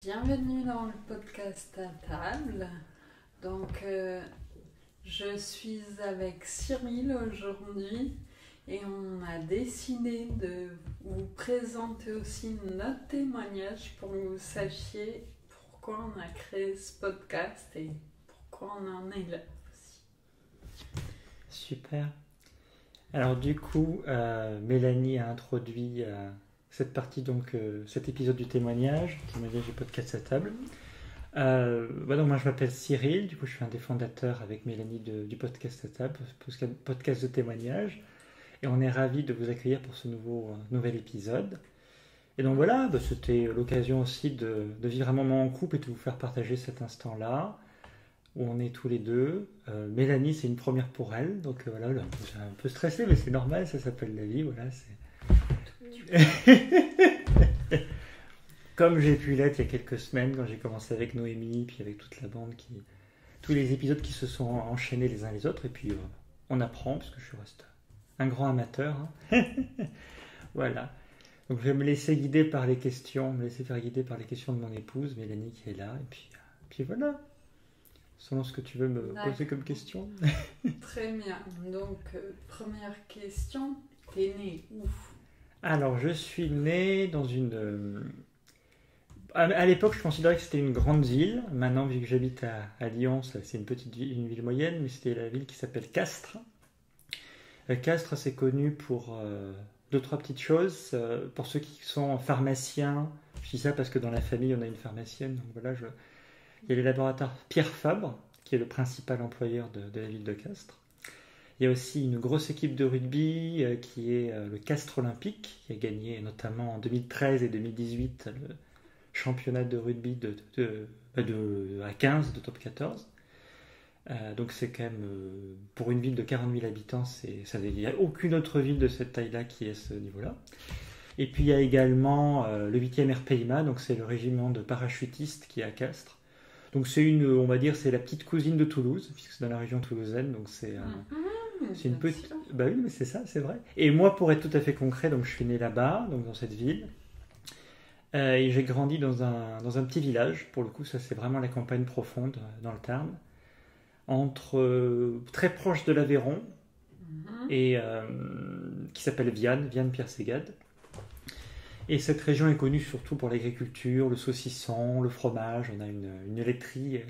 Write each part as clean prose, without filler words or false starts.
Bienvenue dans le podcast à table. Donc, je suis avec Cyril aujourd'hui et on a décidé de vous présenter aussi notre témoignage pour que vous sachiez pourquoi on a créé ce podcast et pourquoi on en est là aussi. Super. Alors du coup, Mélanie a introduit cette partie, donc cet épisode du témoignage du podcast à table. Donc moi je m'appelle Cyril, du coup je suis un des fondateurs avec Mélanie du podcast à table, podcast de témoignage, et on est ravis de vous accueillir pour ce nouvel épisode. Et donc voilà, c'était l'occasion aussi de vivre un moment en couple et de vous faire partager cet instant-là, où on est tous les deux. Mélanie, c'est une première pour elle, donc voilà, j'ai un peu stressé, mais c'est normal, ça s'appelle la vie, voilà, c'est... Comme j'ai pu l'être il y a quelques semaines quand j'ai commencé avec Noémie, puis avec toute la bande, tous les épisodes qui se sont enchaînés les uns les autres, et puis on apprend, parce que je reste un grand amateur. Hein. Voilà. Donc je vais me laisser guider par les questions, de mon épouse, Mélanie, qui est là, et puis voilà. Selon ce que tu veux me poser comme question. Très bien. Donc, première question, t'es né où ? Alors, je suis né dans une... À l'époque, je considérais que c'était une grande ville. Maintenant, vu que j'habite à Lyon, c'est une ville moyenne, mais c'était la ville qui s'appelle Castres. Castres, c'est connu pour deux, trois petites choses. Pour ceux qui sont pharmaciens, je dis ça parce que dans la famille, on a une pharmacienne. Donc voilà, il y a le laboratoire Pierre Fabre, qui est le principal employeur de la ville de Castres. Il y a aussi une grosse équipe de rugby qui est le Castres Olympique, qui a gagné notamment en 2013 et 2018 le championnat de rugby à 15 de top 14. Donc c'est quand même, pour une ville de 40 000 habitants, il n'y a aucune autre ville de cette taille-là qui est à ce niveau-là. Et puis il y a également le 8e RPIMA, donc c'est le régiment de parachutistes qui est à Castres. Donc c'est on va dire, c'est la petite cousine de Toulouse, puisque c'est dans la région toulousaine, donc c'est une petite... Bah oui, mais c'est ça, c'est vrai. Et moi, pour être tout à fait concret, donc je suis né là-bas, donc dans cette ville, et j'ai grandi dans un petit village, pour le coup, ça c'est vraiment la campagne profonde dans le Tarn, très proche de l'Aveyron, et qui s'appelle Vianne-Pierre-Ségade. Et cette région est connue surtout pour l'agriculture, le saucisson, le fromage. On a une laiterie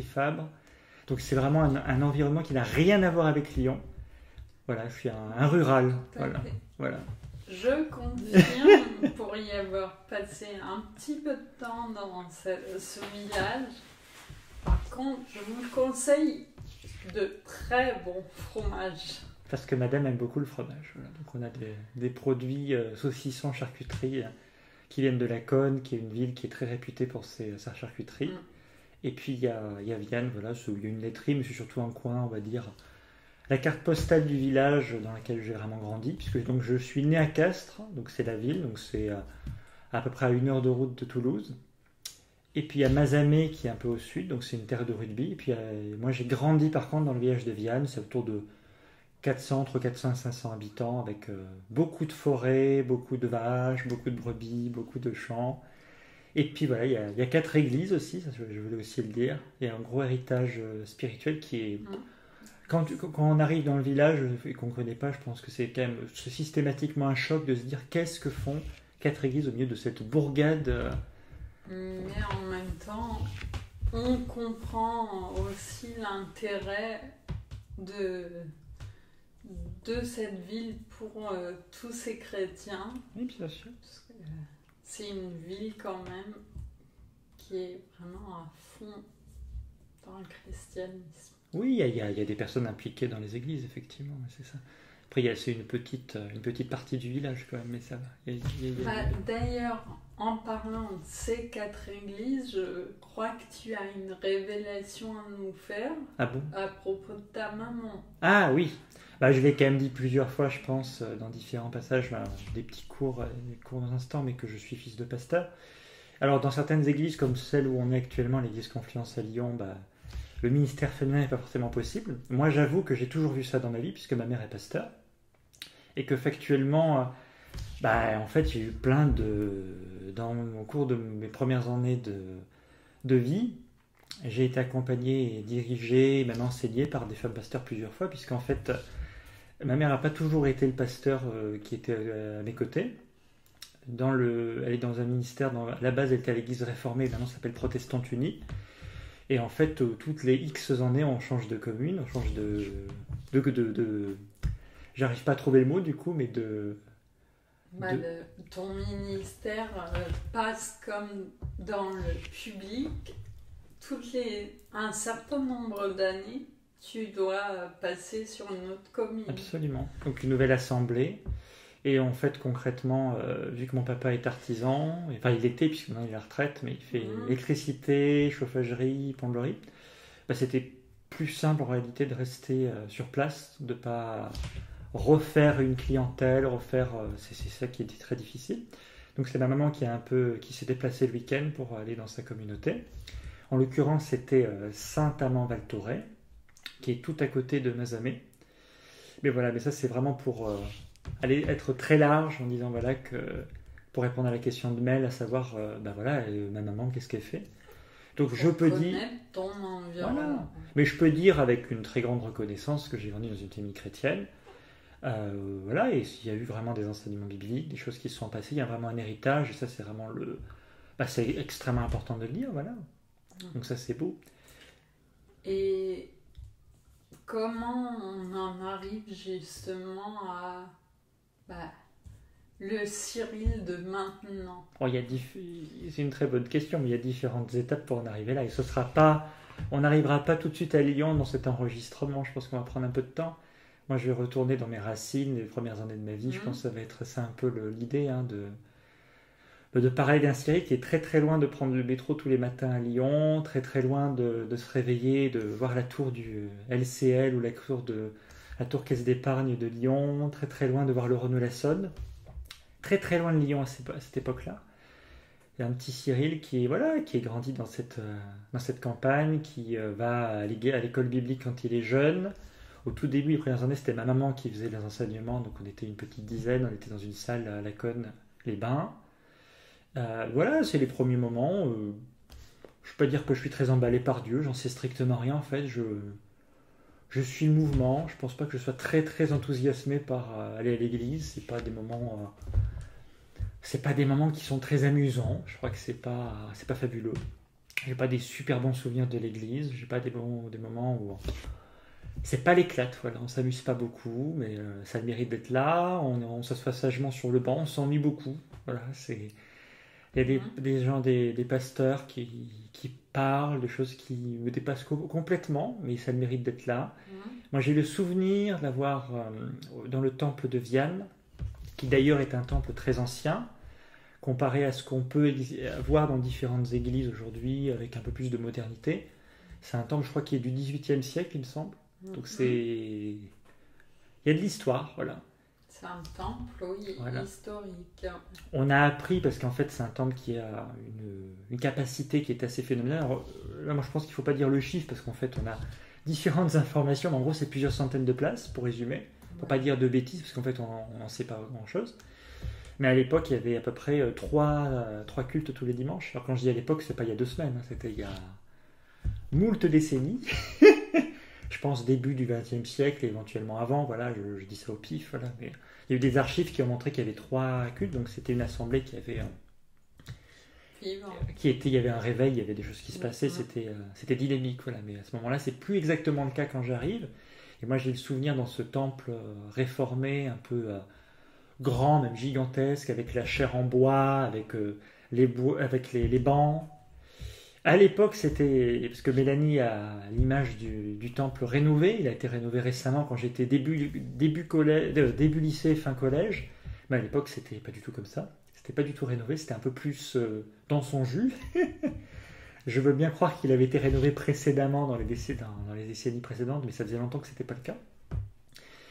Fabre. Donc c'est vraiment un environnement qui n'a rien à voir avec Lyon. Voilà, je suis un rural. Voilà. Je confirme, pour y avoir passé un petit peu de temps dans ce village. Par contre, je vous conseille de très bons fromages. Parce que madame aime beaucoup le fromage. Voilà. Donc on a des produits saucissons, charcuterie qui viennent de Laconne, qui est une ville qui est très réputée pour sa charcuterie. Et puis il y a Vianne, voilà, il y a une laiterie, mais c'est surtout un coin, on va dire, la carte postale du village dans laquelle j'ai vraiment grandi, puisque donc, je suis né à Castres, donc c'est la ville, donc c'est à peu près à 1 heure de route de Toulouse. Et puis il y a Mazamet qui est un peu au sud, donc c'est une terre de rugby. Et puis moi j'ai grandi par contre dans le village de Vianne, c'est autour de entre 400 et 500 habitants, avec beaucoup de forêts, beaucoup de vaches, beaucoup de brebis, beaucoup de champs. Et puis voilà, il y a 4 églises aussi, ça, je voulais aussi le dire. Il y a un gros héritage spirituel qui est... Quand on arrive dans le village et qu'on ne connaît pas, je pense que c'est quand même systématiquement un choc de se dire qu'est-ce que font 4 églises au milieu de cette bourgade. Mais en même temps, on comprend aussi l'intérêt de cette ville pour tous ces chrétiens. Oui, bien sûr. Parce que, c'est une ville quand même qui est vraiment à fond dans le christianisme. Oui, il y a des personnes impliquées dans les églises, effectivement, c'est ça. Après, c'est une petite partie du village quand même, mais ça va. D'ailleurs, en parlant de ces 4 églises, je crois que tu as une révélation à nous faire. Ah bon ? À propos de ta maman. Ah oui. Je l'ai quand même dit plusieurs fois, je pense, dans différents passages, des petits cours d'instant, mais que je suis fils de pasteur. Alors, dans certaines églises, comme celle où on est actuellement, l'église Confluence à Lyon, le ministère féminin n'est pas forcément possible. Moi, j'avoue que j'ai toujours vu ça dans ma vie, puisque ma mère est pasteur, et que factuellement, En fait, j'ai eu plein au cours de mes premières années de vie, j'ai été accompagné et dirigé, et maintenant enseigné par des femmes pasteurs plusieurs fois, puisqu'en fait, ma mère n'a pas toujours été le pasteur qui était à mes côtés. Elle est dans un ministère, à la base elle était à l'église réformée, maintenant ça s'appelle Protestante Unie. Et en fait, toutes les X années, on change de commune, on change j'arrive pas à trouver le mot du coup, mais ton ministère passe comme dans le public, un certain nombre d'années, tu dois passer sur une autre commune. Absolument. Donc une nouvelle assemblée. Et en fait, concrètement, vu que mon papa est artisan, enfin il était, puisque maintenant il est à la retraite, mais il fait électricité, chauffagerie, plomberie, c'était plus simple en réalité de rester sur place, de ne pas refaire une clientèle, c'est ça qui était très difficile. Donc c'est ma maman qui s'est déplacée le week-end pour aller dans sa communauté. En l'occurrence, c'était Saint-Amand-Val Thorey, qui est tout à côté de Mazamet. Mais voilà, mais ça c'est vraiment pour aller être très large en disant pour répondre à la question de Mel, à savoir ma maman, qu'est-ce qu'elle fait. Donc je peux dire ton environnement. Voilà. Mais je peux dire avec une très grande reconnaissance que j'ai grandi dans une famille chrétienne. Et il y a eu vraiment des enseignements bibliques, des choses qui se sont passées, il y a vraiment un héritage, et ça c'est vraiment c'est extrêmement important de le dire, voilà. Donc ça c'est beau. Et comment on en arrive justement à le Cyril de maintenant? C'est une très bonne question, mais il y a différentes étapes pour en arriver là. Et on n'arrivera pas tout de suite à Lyon dans cet enregistrement. Je pense qu'on va prendre un peu de temps. Moi, je vais retourner dans mes racines, les premières années de ma vie. Je pense que ça va être ça un peu l'idée de parler d'un Cyril qui est très très loin de prendre le métro tous les matins à Lyon, très très loin de se réveiller, de voir la tour du LCL ou la tour Caisse d'Épargne de Lyon, très très loin de voir le Renault-la-Saône, très très loin de Lyon à cette époque-là. Il y a un petit Cyril qui est grandi dans cette campagne, qui va à l'école biblique quand il est jeune. Au tout début, les premières années, c'était ma maman qui faisait les enseignements, donc on était une petite dizaine, on était dans une salle à la Conne, les Bains. C'est les premiers moments. Je ne peux pas dire que je suis très emballé par Dieu, j'en sais strictement rien en fait. Je suis le mouvement, je pense pas que je sois très très enthousiasmé par aller à l'église. C'est pas des moments qui sont très amusants. Je crois que c'est pas fabuleux. J'ai pas des super bons souvenirs de l'église. J'ai pas des moments où c'est pas l'éclate. Voilà, on s'amuse pas beaucoup, mais ça a le mérite d'être là. On s'assoit sagement sur le banc, on s'ennuie beaucoup. Voilà, il y a des gens, des pasteurs qui parlent de choses qui me dépassent complètement, mais ça a le mérite d'être là. Moi, j'ai le souvenir d'avoir dans le temple de Vienne, qui d'ailleurs est un temple très ancien, comparé à ce qu'on peut voir dans différentes églises aujourd'hui, avec un peu plus de modernité. C'est un temple, je crois, qui est du XVIIIe siècle, il me semble. Donc il y a de l'histoire, voilà. C'est un temple, historique. On a appris, parce qu'en fait c'est un temple qui a une capacité qui est assez phénoménale. Alors, là, moi je pense qu'il ne faut pas dire le chiffre, parce qu'en fait on a différentes informations, mais en gros c'est plusieurs centaines de places, pour résumer. Il ne faut pas dire de bêtises, parce qu'en fait on n'en sait pas grand-chose. Mais à l'époque, il y avait à peu près 3 cultes tous les dimanches. Alors quand je dis à l'époque, c'est pas il y a 2 semaines, c'était il y a moult décennies. Je pense début du XXe siècle, éventuellement avant, voilà, je dis ça au pif, voilà. Mais il y a eu des archives qui ont montré qu'il y avait 3 cultes, donc c'était une assemblée qui avait... il y avait un réveil, il y avait des choses qui se passaient, c'était dynamique, voilà. Mais à ce moment-là, c'est plus exactement le cas quand j'arrive. Et moi, j'ai le souvenir dans ce temple réformé, un peu grand, même gigantesque, avec la chaire en bois, avec les bancs. À l'époque, c'était... Parce que Mélanie a l'image du temple rénové. Il a été rénové récemment quand j'étais début lycée, fin collège. Mais à l'époque, c'était pas du tout comme ça. C'était pas du tout rénové. C'était un peu plus dans son jus. Je veux bien croire qu'il avait été rénové précédemment dans les décennies précédentes, mais ça faisait longtemps que c'était pas le cas.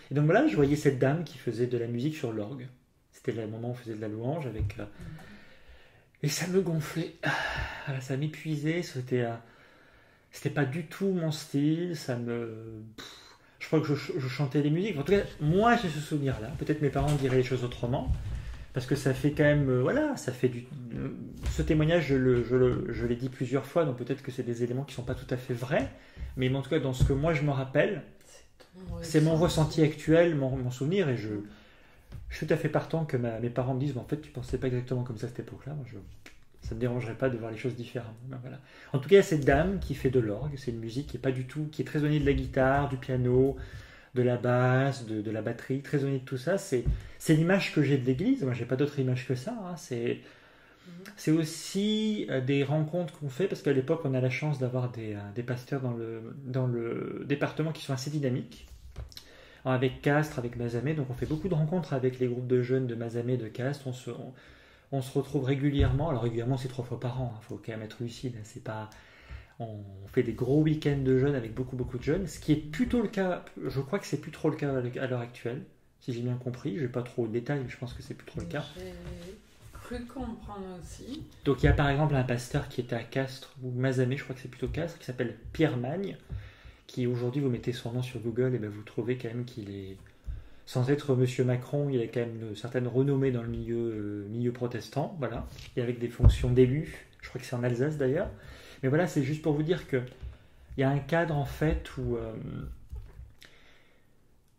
Et donc voilà, je voyais cette dame qui faisait de la musique sur l'orgue. C'était le moment où on faisait de la louange avec... Et ça me gonflait, ça m'épuisait, c'était pas du tout mon style, je crois que je chantais des musiques, en tout cas, moi j'ai ce souvenir-là, peut-être mes parents diraient les choses autrement, parce que ça fait quand même, voilà, ça fait du... Ce témoignage, je l'ai dit plusieurs fois, donc peut-être que c'est des éléments qui ne sont pas tout à fait vrais, mais en tout cas, dans ce que moi je me rappelle, c'est mon ressenti actuel, mon souvenir, et je suis tout à fait partant que mes parents me disent, en fait, tu pensais pas exactement comme ça à cette époque-là, moi, ça ne me dérangerait pas de voir les choses différemment. Ben, voilà. En tout cas, il y a cette dame qui fait de l'orgue, c'est une musique qui est pas du tout, qui est très éloignée de la guitare, du piano, de la basse, de la batterie, très éloignée de tout ça. C'est l'image que j'ai de l'église, moi j'ai pas d'autre image que ça. Hein. C'est aussi des rencontres qu'on fait, parce qu'à l'époque on a la chance d'avoir des pasteurs dans le département qui sont assez dynamiques, avec Castres, avec Mazamet, donc on fait beaucoup de rencontres avec les groupes de jeunes de Mazamet, de Castres, on se retrouve régulièrement, alors régulièrement c'est 3 fois par an, il faut quand même être lucide, c'est pas... On fait des gros week-ends de jeunes avec beaucoup de jeunes, ce qui est plutôt le cas, je crois que c'est plus trop le cas à l'heure actuelle, si j'ai bien compris, je n'ai pas trop de détails, mais je pense que c'est plus trop le cas. J'ai cru comprendre aussi. Donc il y a par exemple un pasteur qui était à Castres, ou Mazamet, je crois que c'est plutôt Castres, qui s'appelle Pierre Magne, qui aujourd'hui, vous mettez son nom sur Google, et ben vous trouvez quand même qu'il est, sans être Monsieur Macron, il a quand même une certaine renommée dans le milieu protestant, voilà, et avec des fonctions d'élu, je crois que c'est en Alsace d'ailleurs. Mais voilà, c'est juste pour vous dire que il y a un cadre en fait où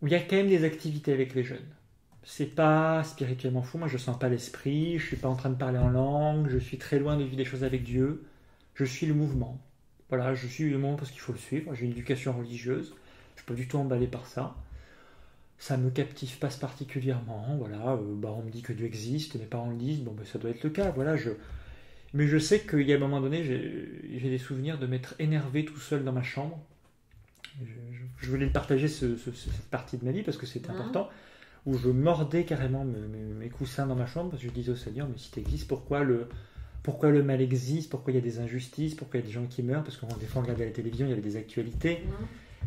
il y a quand même des activités avec les jeunes. C'est pas spirituellement fou, moi je sens pas l'esprit, je suis pas en train de parler en langue, je suis très loin de vivre des choses avec Dieu, je suis le mouvement. Voilà, je suis le mouvement parce qu'il faut le suivre, j'ai une éducation religieuse, je suis pas du tout emballé par ça. Ça me captive pas particulièrement, voilà, on me dit que Dieu existe, mes parents le disent, bon ça doit être le cas, voilà, mais je sais qu'il y a un moment donné, j'ai des souvenirs de m'être énervé tout seul dans ma chambre. Je voulais partager cette partie de ma vie parce que c'est important, où je mordais carrément mes coussins dans ma chambre parce que je disais au Seigneur, mais si tu existes, pourquoi le mal existe, pourquoi il y a des injustices, pourquoi il y a des gens qui meurent, parce qu'on des fois on regardait la télévision, il y avait des actualités.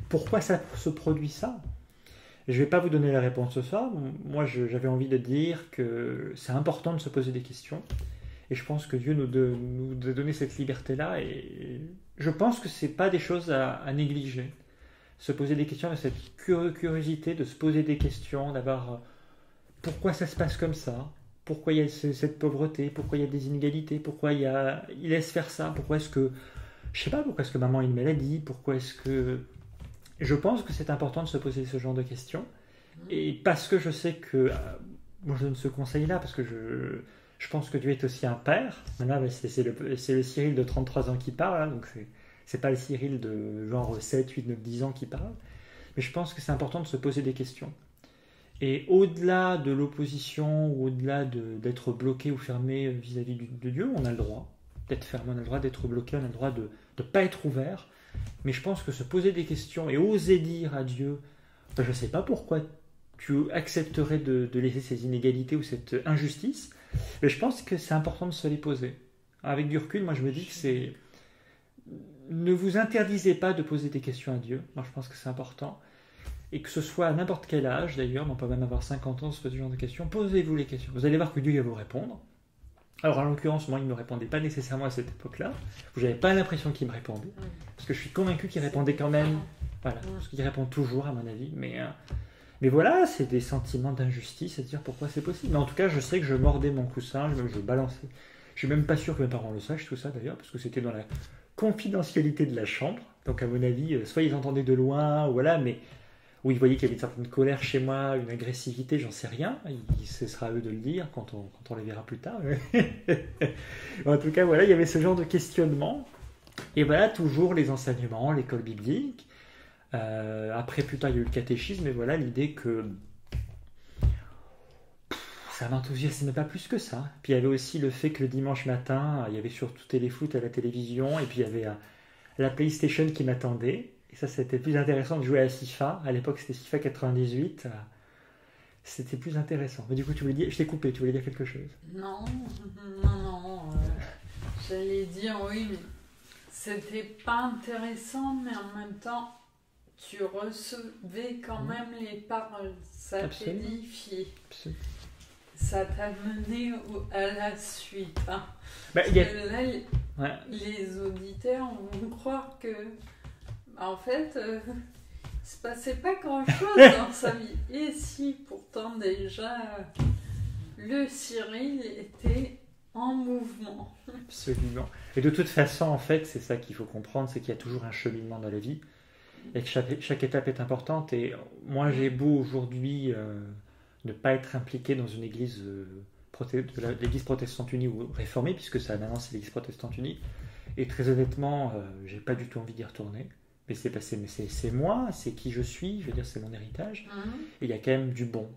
Pourquoi ça se produit ça? Je ne vais pas vous donner la réponse ce soir. Moi, j'avais envie de dire que c'est important de se poser des questions. Et je pense que Dieu nous a donné cette liberté-là. Et je pense que ce n'est pas des choses à négliger. Se poser des questions, cette curiosité de se poser des questions, d'avoir pourquoi ça se passe comme ça, pourquoi il y a cette pauvreté, pourquoi il y a des inégalités, pourquoi il laisse faire ça, pourquoi est-ce que, je sais pas, pourquoi est-ce que maman a une maladie, pourquoi est-ce que... Je pense que c'est important de se poser ce genre de questions. Et parce que je sais que... moi, je donne ce conseil-là, parce que je pense que Dieu est aussi un père. Maintenant, c'est le Cyril de 33 ans qui parle, hein, donc c'est pas le Cyril de genre 7, 8, 9, 10 ans qui parle. Mais je pense que c'est important de se poser des questions. Et au-delà de l'opposition, ou au-delà d'être bloqué ou fermé vis-à-vis de Dieu, on a le droit d'être fermé, on a le droit d'être bloqué, on a le droit de ne pas être ouvert. Mais je pense que se poser des questions et oser dire à Dieu, je ne sais pas pourquoi tu accepterais de laisser ces inégalités ou cette injustice, mais je pense que c'est important de se les poser. Avec du recul, moi je me dis que c'est... Ne vous interdisez pas de poser des questions à Dieu, moi je pense que c'est important. Et que ce soit à n'importe quel âge d'ailleurs, on peut même avoir 50 ans, se poser ce genre de questions, posez-vous les questions. Vous allez voir que Dieu va vous répondre. Alors en l'occurrence, moi il ne me répondait pas nécessairement à cette époque-là. Vous n'avez pas l'impression qu'il me répondait. Parce que je suis convaincu qu'il répondait quand même. Voilà, parce qu'il répond toujours à mon avis. Mais voilà, c'est des sentiments d'injustice à dire pourquoi c'est possible. Mais en tout cas, je sais que je mordais mon coussin, je balançais. Je suis même pas sûr que mes parents le sachent tout ça d'ailleurs, parce que c'était dans la confidentialité de la chambre. Donc à mon avis, soit ils entendaient de loin, ou voilà, mais où ils voyaient qu'il y avait une certaine colère chez moi, une agressivité, j'en sais rien. Ce sera à eux de le dire quand on les verra plus tard. En tout cas, voilà, il y avait ce genre de questionnement. Et voilà, toujours les enseignements, l'école biblique. Après, plus tard, il y a eu le catéchisme, mais voilà, l'idée que ça m'enthousiasmait pas plus que ça. Puis il y avait aussi le fait que le dimanche matin, il y avait surtout téléfoot à la télévision, et puis il y avait la PlayStation qui m'attendait. Et ça, c'était plus intéressant de jouer à FIFA. À l'époque, c'était FIFA 98. C'était plus intéressant. Mais du coup, tu voulais dire... Je t'ai coupé, tu voulais dire quelque chose? Non. J'allais dire oui, mais c'était pas intéressant, mais en même temps, tu recevais quand même les paroles. Ça t'édifiait. Ça t'a mené à la suite. Hein. Là, les auditeurs vont croire que, en fait, il se passait pas grand-chose dans sa vie. Et si, pourtant, déjà, le Cyril était en mouvement. Absolument. Et de toute façon, en fait, c'est ça qu'il faut comprendre, c'est qu'il y a toujours un cheminement dans la vie et que chaque étape est importante. Et moi, j'ai beau aujourd'hui ne pas être impliqué dans une église, l'église protestante unie ou réformée, puisque ça maintenant c'est l'église protestante unie. Et très honnêtement, j'ai pas du tout envie d'y retourner. Mais c'est passé, mais c'est moi, c'est qui je suis, je veux dire, c'est mon héritage. Et il y a quand même du bon.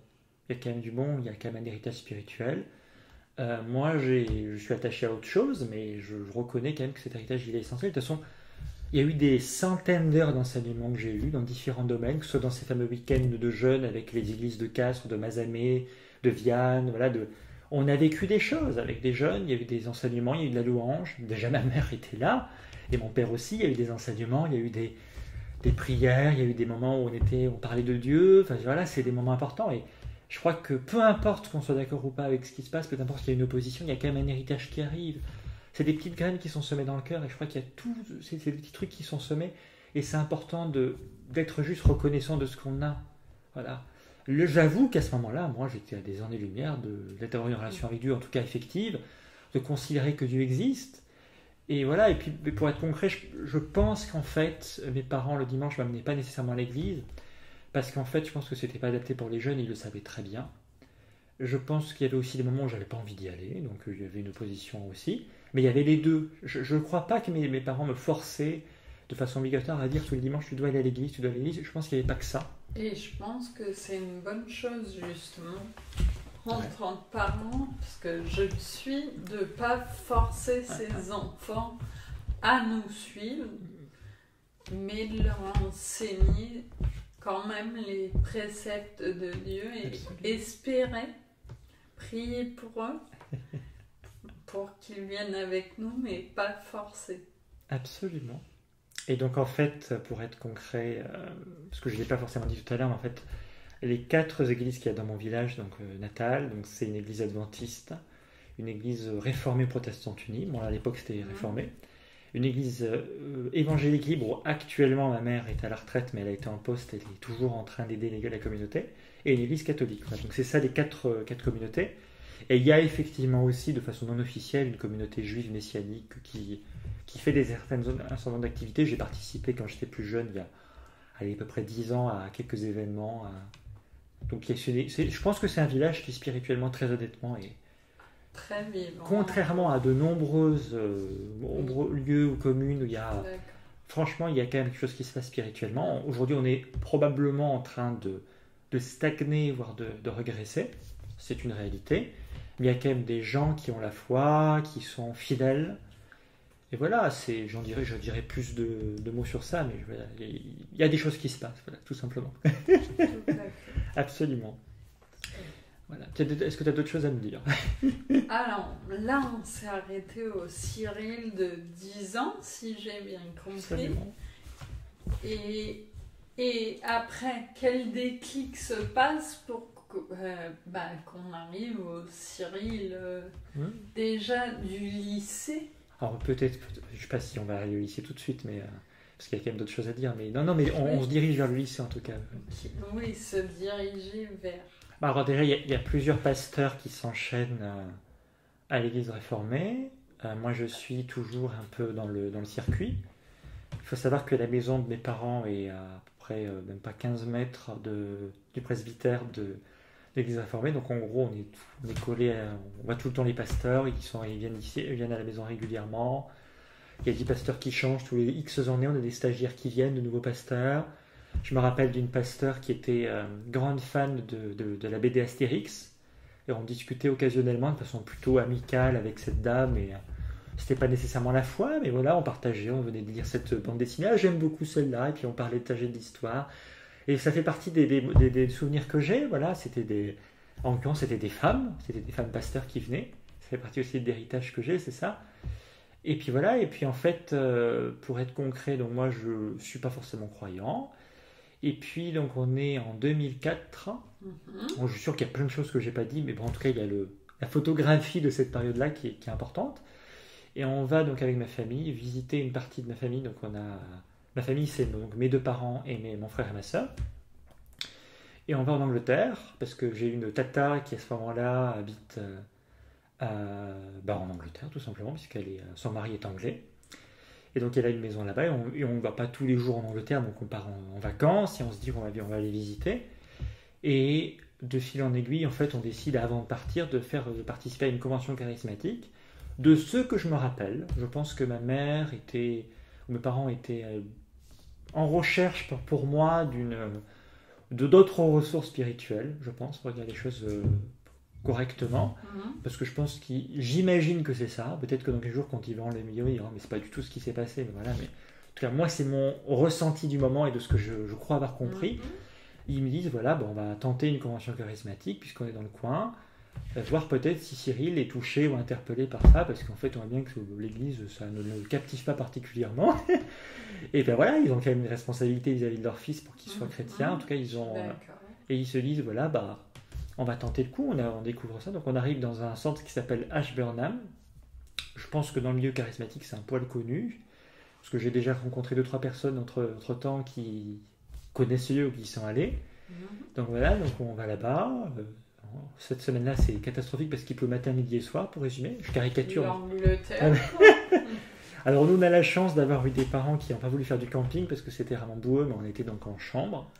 Il y a quand même du bon, il y a quand même un héritage spirituel. Moi, je suis attaché à autre chose, mais je reconnais quand même que cet héritage, il est essentiel. De toute façon, il y a eu des centaines d'heures d'enseignement que j'ai eu dans différents domaines, que ce soit dans ces fameux week-ends de jeunes avec les églises de Castres, de Mazamet, de Viane, voilà, on a vécu des choses avec des jeunes, il y a eu des enseignements, il y a eu de la louange. Déjà, ma mère était là, et mon père aussi, il y a eu des enseignements, il y a eu des prières, il y a eu des moments où on parlait de Dieu, enfin voilà, c'est des moments importants. Et je crois que peu importe qu'on soit d'accord ou pas avec ce qui se passe, peu importe qu'il y ait une opposition, il y a quand même un héritage qui arrive. C'est des petites graines qui sont semées dans le cœur, et je crois qu'il y a c'est des petits trucs qui sont semés, et c'est important d'être juste reconnaissant de ce qu'on a. Voilà. J'avoue qu'à ce moment-là, moi j'étais à des années-lumière d'avoir une relation avec Dieu, en tout cas effective, de considérer que Dieu existe. Et voilà, et puis pour être concret, je pense qu'en fait, mes parents le dimanche ne m'amenaient pas nécessairement à l'église, parce qu'en fait, je pense que c'était pas adapté pour les jeunes, ils le savaient très bien. Je pense qu'il y avait aussi des moments où j'avais pas envie d'y aller, donc il y avait une opposition aussi. Mais il y avait les deux. Je ne crois pas que mes parents me forçaient de façon obligatoire à dire tous les dimanches tu dois aller à l'église, tu dois aller à l'église. Je pense qu'il n'y avait pas que ça. Et je pense que c'est une bonne chose justement en tant que parent, parce que je suis de ne pas forcer ses enfants à nous suivre, mais de leur enseigner quand même les préceptes de Dieu et espérer, prier pour eux, pour qu'ils viennent avec nous, mais pas forcer. Absolument. Et donc en fait, pour être concret, parce que je ne l'ai pas forcément dit tout à l'heure, mais en fait, les 4 églises qu'il y a dans mon village natal, donc c'est une église adventiste, une église réformée protestante unie, bon à l'époque c'était réformé, une église évangélique libre où actuellement ma mère est à la retraite, mais elle a été en poste, elle est toujours en train d'aider la communauté, et une église catholique. Voilà. Donc c'est ça les 4 communautés. Et il y a effectivement aussi, de façon non officielle, une communauté juive messianique qui fait un certain nombre d'activités. J'ai participé quand j'étais plus jeune, il y a à peu près 10 ans, à quelques événements. Donc je pense que c'est un village qui spirituellement, très honnêtement, est très vivant. Contrairement à de nombreux lieux ou communes où il y a... Franchement, il y a quand même quelque chose qui se passe spirituellement. Aujourd'hui, on est probablement en train de stagner, voire de régresser. C'est une réalité. Mais il y a quand même des gens qui ont la foi, qui sont fidèles. Et voilà, je dirais plus de mots sur ça, mais voilà, il y a des choses qui se passent, voilà, tout simplement. Tout à fait. Absolument. Voilà. Est-ce que tu as d'autres choses à me dire? Alors, là, on s'est arrêté au Cyril de 10 ans, si j'ai bien compris. Absolument. Et après, quel déclic se passe pour qu'on arrive au Cyril déjà du lycée? Alors peut-être, je ne sais pas si on va aller au lycée tout de suite, mais parce qu'il y a quand même d'autres choses à dire. Mais non, mais on se dirige vers le lycée en tout cas. Oui, se diriger vers... Alors déjà, il y a plusieurs pasteurs qui s'enchaînent à l'église réformée. Moi, je suis toujours un peu dans le circuit. Il faut savoir que la maison de mes parents est à peu près même pas 15 mètres du presbytère de l'église réformée. Donc en gros, on est collé, on voit tout le temps les pasteurs. Ils viennent ici, ils viennent à la maison régulièrement. Il y a 10 pasteurs qui changent tous les X années. On a des stagiaires qui viennent, de nouveaux pasteurs. Je me rappelle d'une pasteur qui était grande fan de la BD Astérix. Et on discutait occasionnellement de façon plutôt amicale avec cette dame. Et c'était pas nécessairement la foi, mais voilà, on partageait, on venait de lire cette bande dessinée. Ah, j'aime beaucoup celle-là. Et puis on parlait de d'histoire. Et ça fait partie des souvenirs que j'ai. Voilà, en l'occurrence, c'était des femmes pasteurs qui venaient. Ça fait partie aussi de l'héritage que j'ai, c'est ça. Et puis voilà, et puis en fait, pour être concret, donc moi je suis pas forcément croyant. Et puis donc on est en 2004. Bon, je suis sûr qu'il y a plein de choses que j'ai pas dit, mais bon, en tout cas il y a la photographie de cette période-là qui est importante. Et on va donc avec ma famille visiter une partie de ma famille. Donc ma famille, c'est donc mes 2 parents et mon frère et ma soeur. Et on va en Angleterre, parce que j'ai une tata qui à ce moment-là habite en Angleterre, tout simplement, son mari est anglais. Et donc elle a une maison là-bas, et on ne va pas tous les jours en Angleterre, donc on part en vacances, et on se dit qu'on va aller visiter. Et de fil en aiguille, en fait, on décide avant de partir de participer à une convention charismatique. De ce que je me rappelle, je pense que ma mère ou mes parents étaient en recherche pour moi d'autres ressources spirituelles, je pense, pour regarder les choses correctement, parce que j'imagine que c'est ça. Peut-être que dans quelques jours, quand ils verront les vidéos, ils diront mais c'est pas du tout ce qui s'est passé. Mais voilà, mais en tout cas, moi, c'est mon ressenti du moment et de ce que je crois avoir compris. Ils me disent voilà, on va tenter une convention charismatique puisqu'on est dans le coin, voir peut-être si Cyril est touché ou interpellé par ça, parce qu'en fait, on voit bien que l'Église, ça ne le captive pas particulièrement. Et bien voilà, ils ont quand même une responsabilité vis-à-vis de leur fils pour qu'il soit chrétien. En tout cas, et ils se disent voilà, on va tenter le coup, on découvre ça. Donc on arrive dans un centre qui s'appelle Ashburnham. Je pense que dans le milieu charismatique, c'est un poil connu, parce que j'ai déjà rencontré 2-3 personnes entre-temps qui connaissent ce lieu ou qui y sont allés. Donc voilà, donc on va là-bas. Cette semaine-là, c'est catastrophique parce qu'il pleut matin, midi et soir, pour résumer. Je caricature. L'Angleterre. Alors nous, on a la chance d'avoir eu des parents qui n'ont pas voulu faire du camping parce que c'était vraiment boueux, mais on était donc en chambre.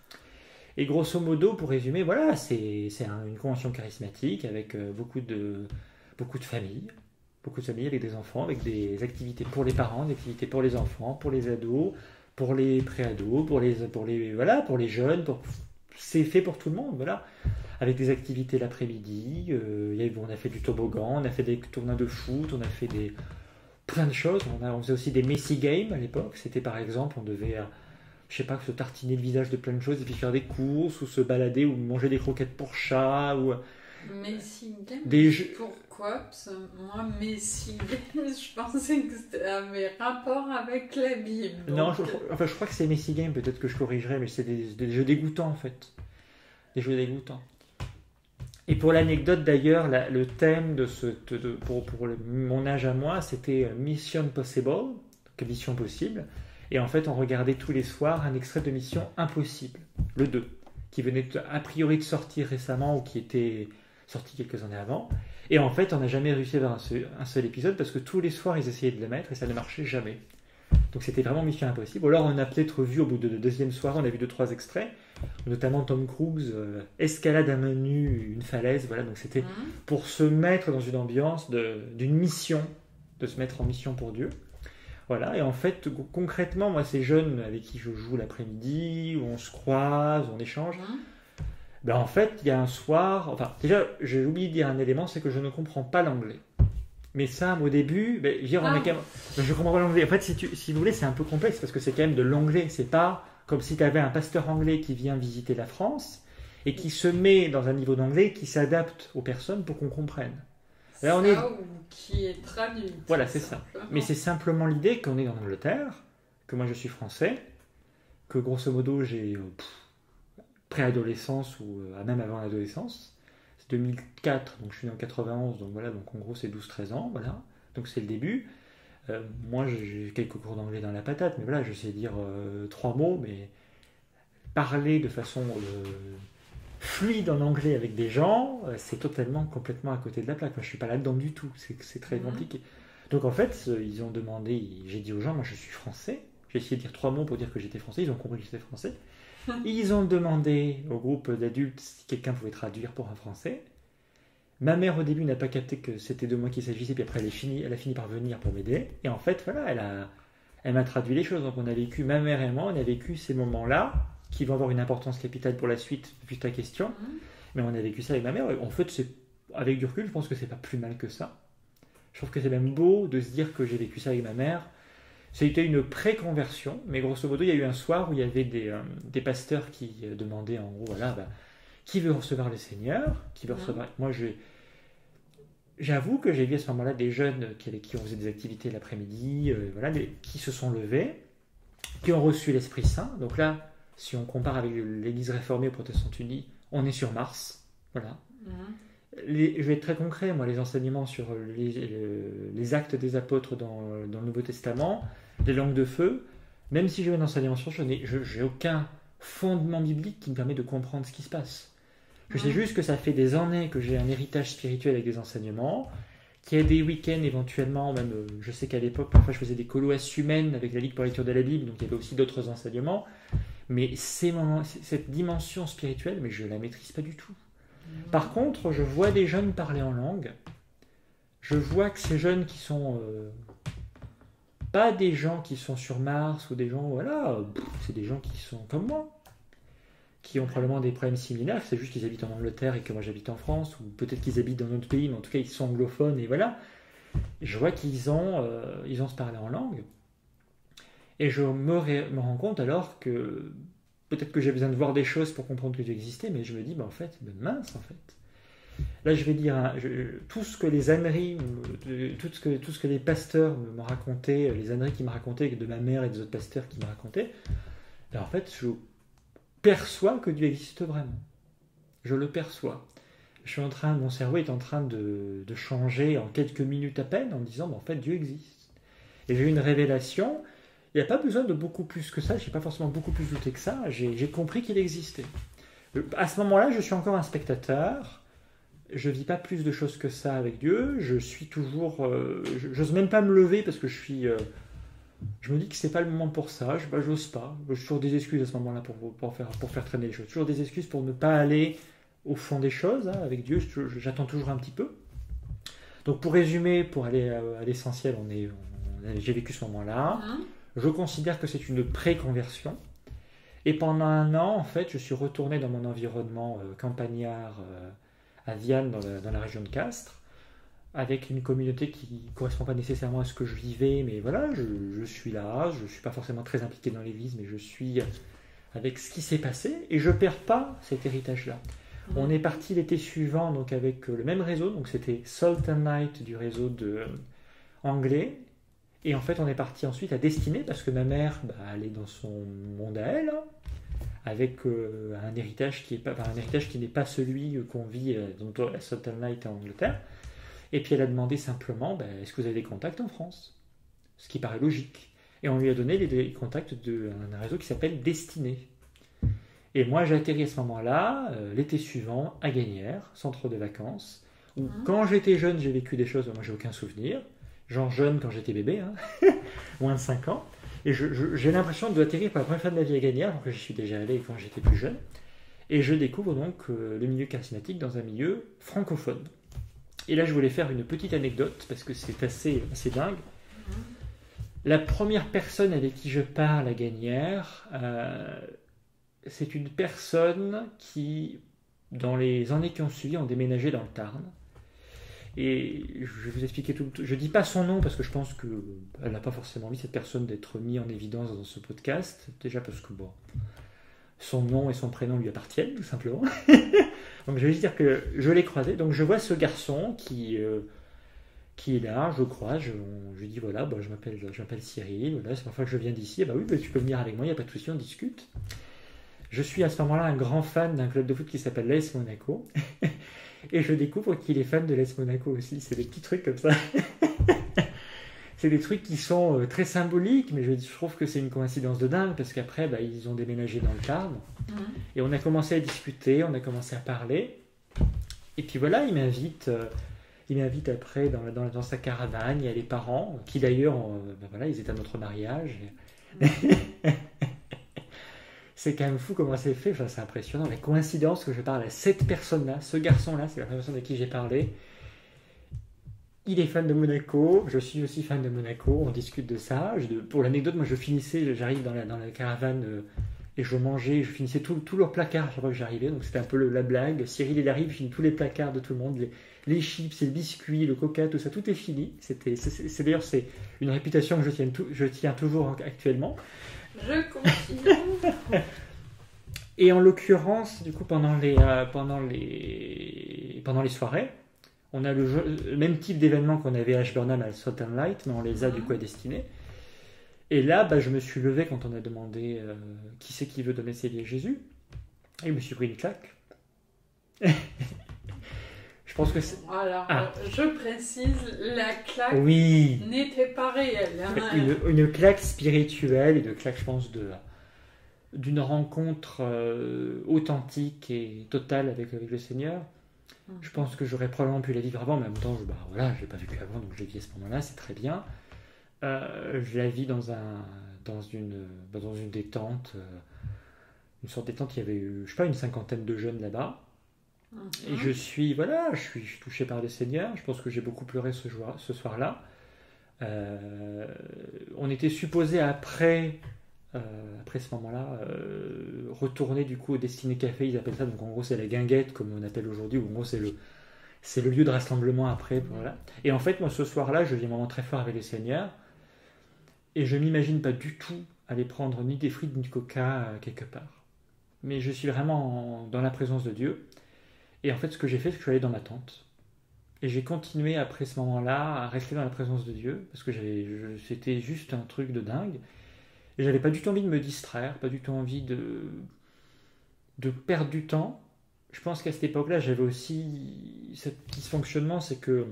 Et grosso modo, pour résumer, voilà, c'est une convention charismatique avec beaucoup de familles avec des enfants, avec des activités pour les parents, des activités pour les enfants, pour les ados, pour les pré-ados, pour les jeunes. C'est fait pour tout le monde, voilà. Avec des activités l'après-midi, on a fait du toboggan, on a fait des tournois de foot, on a fait plein de choses. On faisait aussi des Messi Games à l'époque. C'était par exemple, on devait, se tartiner le visage de plein de choses et puis faire des courses ou se balader ou manger des croquettes pour chat. Messi Games, pourquoi? Parce que moi, Messi Games, je pensais que ça avait rapport avec la Bible. Donc... Non, je crois que c'est Messi Games, peut-être que je corrigerai, mais c'est des jeux dégoûtants en fait. Des jeux dégoûtants. Et pour l'anecdote d'ailleurs, le thème pour mon âge à moi, c'était Mission Possible, donc Mission Possible. Et en fait, on regardait tous les soirs un extrait de Mission Impossible, le 2, qui venait a priori de sortir récemment ou qui était sorti quelques années avant. Et en fait, on n'a jamais réussi à voir un seul épisode parce que tous les soirs, ils essayaient de le mettre et ça ne marchait jamais. Donc c'était vraiment Mission Impossible. Alors on a peut-être vu au bout de la deuxième soirée, on a vu 2-3 extraits, notamment Tom Cruise escalade à main nue une falaise. Voilà, donc c'était pour se mettre dans une ambiance d'une mission, de se mettre en mission pour Dieu. Voilà, et en fait, concrètement, moi, ces jeunes avec qui je joue l'après-midi, où on se croise, on échange, en fait, il y a un soir... Enfin, déjà, j'ai oublié de dire un élément, c'est que je ne comprends pas l'anglais. Mais ça, au début, je comprends pas l'anglais. En fait, si vous voulez, c'est un peu complexe, parce que c'est quand même de l'anglais. C'est pas comme si tu avais un pasteur anglais qui vient visiter la France, et qui se met dans un niveau d'anglais qui s'adapte aux personnes pour qu'on comprenne. Là, ou qui est traduit. Voilà, c'est ça. Mais c'est simplement l'idée qu'on est en Angleterre, que moi je suis français, que grosso modo j'ai préadolescence ou même avant l'adolescence. C'est 2004, donc je suis né en 91, donc voilà, donc en gros c'est 12-13 ans, voilà. Donc c'est le début. Moi j'ai quelques cours d'anglais dans la patate, mais voilà, je sais dire 3 mots, mais parler de façon fluide en anglais avec des gens, c'est complètement à côté de la plaque. Moi, je suis pas là-dedans du tout. C'est très compliqué. Donc en fait, ils ont demandé, j'ai dit aux gens, moi je suis français. J'ai essayé de dire 3 mots pour dire que j'étais français. Ils ont compris que j'étais français. Ils ont demandé au groupe d'adultes si quelqu'un pouvait traduire pour un français. Ma mère au début n'a pas capté que c'était de moi qu'il s'agissait, puis après elle a fini par venir pour m'aider. Et en fait, voilà, elle m'a traduit les choses. Donc on a vécu, ma mère et moi, on a vécu ces moments-là qui vont avoir une importance capitale pour la suite, depuis ta question. Mais on a vécu ça avec ma mère. En fait, avec du recul, je pense que c'est pas plus mal que ça. Je trouve que c'est même beau de se dire que j'ai vécu ça avec ma mère. C'était une pré-conversion, mais grosso modo, il y a eu un soir où il y avait des pasteurs qui demandaient en gros, voilà, qui veut recevoir le Seigneur, qui veut recevoir... Moi, j'avoue que j'ai vu à ce moment-là des jeunes avec qui on faisait des activités l'après-midi, qui se sont levés, qui ont reçu l'Esprit Saint. Donc là, si on compare avec l'Église réformée aux protestants unis, on est sur Mars. Voilà. Je vais être très concret, moi, les enseignements sur les actes des apôtres dans le Nouveau Testament, les langues de feu, même si j'ai un enseignement sur ça, j'ai aucun fondement biblique qui me permet de comprendre ce qui se passe. Je sais juste que ça fait des années que j'ai un héritage spirituel avec des enseignements, qu'il y a des week-ends éventuellement, même je sais qu'à l'époque, parfois je faisais des colos humaines avec la Ligue pour la lecture de la Bible, donc il y avait aussi d'autres enseignements, mais cette dimension spirituelle, mais je ne la maîtrise pas du tout. Par contre, je vois des jeunes parler en langue, je vois que ces jeunes qui sont... pas des gens qui sont sur Mars ou des gens, voilà, c'est des gens qui sont comme moi, qui ont probablement des problèmes similaires, c'est juste qu'ils habitent en Angleterre et que moi j'habite en France, ou peut-être qu'ils habitent dans notre pays, mais en tout cas ils sont anglophones, et voilà. Je vois qu'ils ont se parler en langue, et je me rends compte alors que peut-être que j'ai besoin de voir des choses pour comprendre que Dieu existait, mais je me dis, en fait, mince en fait. Là, je vais dire tout ce que les âneries, tout ce que les pasteurs me racontaient, les âneries qui me racontaient, de ma mère et des autres pasteurs qui me racontaient, en fait, je perçois que Dieu existe vraiment. Je le perçois. Mon cerveau est en train de changer en quelques minutes à peine en me disant, en fait, Dieu existe. Et j'ai eu une révélation. Il n'y a pas besoin de beaucoup plus que ça. Je n'ai pas forcément beaucoup plus douté que ça. J'ai compris qu'il existait. À ce moment-là, je suis encore un spectateur. Je vis pas plus de choses que ça avec Dieu. Je suis toujours... j'ose même pas me lever parce que je suis... je me dis que c'est pas le moment pour ça. J'ose pas. J'ai toujours des excuses à ce moment-là pour faire traîner les choses. Toujours des excuses pour ne pas aller au fond des choses. Hein, avec Dieu, j'attends toujours un petit peu. Donc pour résumer, pour aller à l'essentiel, j'ai vécu ce moment-là. Je considère que c'est une pré-conversion. Et pendant un an, en fait, je suis retourné dans mon environnement campagnard à Viane, dans la région de Castres, avec une communauté qui ne correspond pas nécessairement à ce que je vivais, mais voilà, je suis là, je ne suis pas forcément très impliqué dans l'église, mais je suis avec ce qui s'est passé, et je ne perds pas cet héritage-là. On est parti l'été suivant donc avec le même réseau, donc c'était Salt and Light du réseau anglais, et en fait on est parti ensuite à Destinée, parce que ma mère, elle est dans son monde à elle, avec un héritage qui n'est pas celui qu'on vit dans la Salt and Light en Angleterre. Et puis elle a demandé simplement, est-ce que vous avez des contacts en France? Ce qui paraît logique. Et on lui a donné les contacts d'un réseau qui s'appelle Destinée. Et moi j'ai atterri à ce moment-là, l'été suivant, à Gagnères, centre de vacances, où quand j'étais jeune j'ai vécu des choses dont moi j'ai aucun souvenir, genre jeune quand j'étais bébé, moins de 5 ans. Et j'ai l'impression d'atterrir pour la première fois de ma vie à Gagnères, alors que j'y suis déjà allé quand j'étais plus jeune. Et je découvre donc le milieu charismatique dans un milieu francophone. Et là, je voulais faire une petite anecdote, parce que c'est assez dingue. La première personne avec qui je parle à Gagnères, c'est une personne qui, dans les années qui ont suivi, ont déménagé dans le Tarn. Et je vais vous expliquer tout. Je ne dis pas son nom parce que je pense qu'elle n'a pas forcément envie, cette personne, d'être mise en évidence dans ce podcast. Déjà parce que son nom et son prénom lui appartiennent, tout simplement. Donc je vais juste dire que je l'ai croisé. Donc je vois ce garçon qui est là, je croise, je lui dis voilà, je m'appelle Cyril, voilà, c'est la première fois que je viens d'ici. Oui, tu peux venir avec moi, il n'y a pas de souci, on discute. Je suis à ce moment-là un grand fan d'un club de foot qui s'appelle l'AS Monaco. Et je découvre qu'il est fan de l'AS Monaco aussi. C'est des petits trucs comme ça. C'est des trucs qui sont très symboliques, mais je trouve que c'est une coïncidence de dingue, parce qu'après, ils ont déménagé dans le Tarn. Et on a commencé à discuter, on a commencé à parler. Et puis voilà, il m'invite après dans sa caravane. Il y a les parents, qui d'ailleurs, ils étaient à notre mariage. C'est quand même fou comment c'est fait, c'est impressionnant. La coïncidence que je parle à cette personne-là, ce garçon-là, c'est la première personne avec qui j'ai parlé. Il est fan de Monaco, je suis aussi fan de Monaco, on discute de ça. Pour l'anecdote, moi j'arrive dans la caravane et je finissais tout leur placard à chaque fois que j'arrivais, donc c'était un peu la blague. Cyril il arrive, il finit tous les placards de tout le monde, les chips, les biscuits, le coca, tout ça, tout est fini. D'ailleurs, c'est une réputation que je tiens toujours actuellement. Je continue. Et en l'occurrence, du coup, pendant les soirées, on a le même type d'événement qu'on avait à Ashburnham à Salt and Light, mais on les a du coup à Destinée. Et là, je me suis levé quand on a demandé qui c'est qui veut donner ses vies à Jésus. Et je me suis pris une claque. Je pense que c'est... Alors, je précise, la claque n'était pas réelle. Une claque spirituelle, une claque, je pense, d'une rencontre authentique et totale avec le Seigneur. Je pense que j'aurais probablement pu la vivre avant, mais en même temps, je l'ai pas vécu avant, donc je l'ai vécu à ce moment-là, c'est très bien. Je la vis dans une détente, une sorte de détente. Il y avait eu, je sais pas, une cinquantaine de jeunes là-bas. Et je suis touché par le Seigneur. Je pense que j'ai beaucoup pleuré ce soir-là. On était supposé après ce moment-là retourner du coup au Destiné Café, ils appellent ça. Donc en gros c'est la guinguette comme on appelle aujourd'hui, ou en gros c'est le lieu de rassemblement après. Voilà. Et en fait moi ce soir-là je vis un moment très fort avec le Seigneur. Et je m'imagine pas du tout aller prendre ni des frites ni du coca quelque part. Mais je suis vraiment dans la présence de Dieu. Et en fait, ce que j'ai fait, c'est que je suis allé dans ma tente. Et j'ai continué après ce moment-là à rester dans la présence de Dieu. Parce que c'était juste un truc de dingue. Et j'avais pas du tout envie de me distraire, pas du tout envie de perdre du temps. Je pense qu'à cette époque-là, j'avais aussi ce dysfonctionnement, c'est que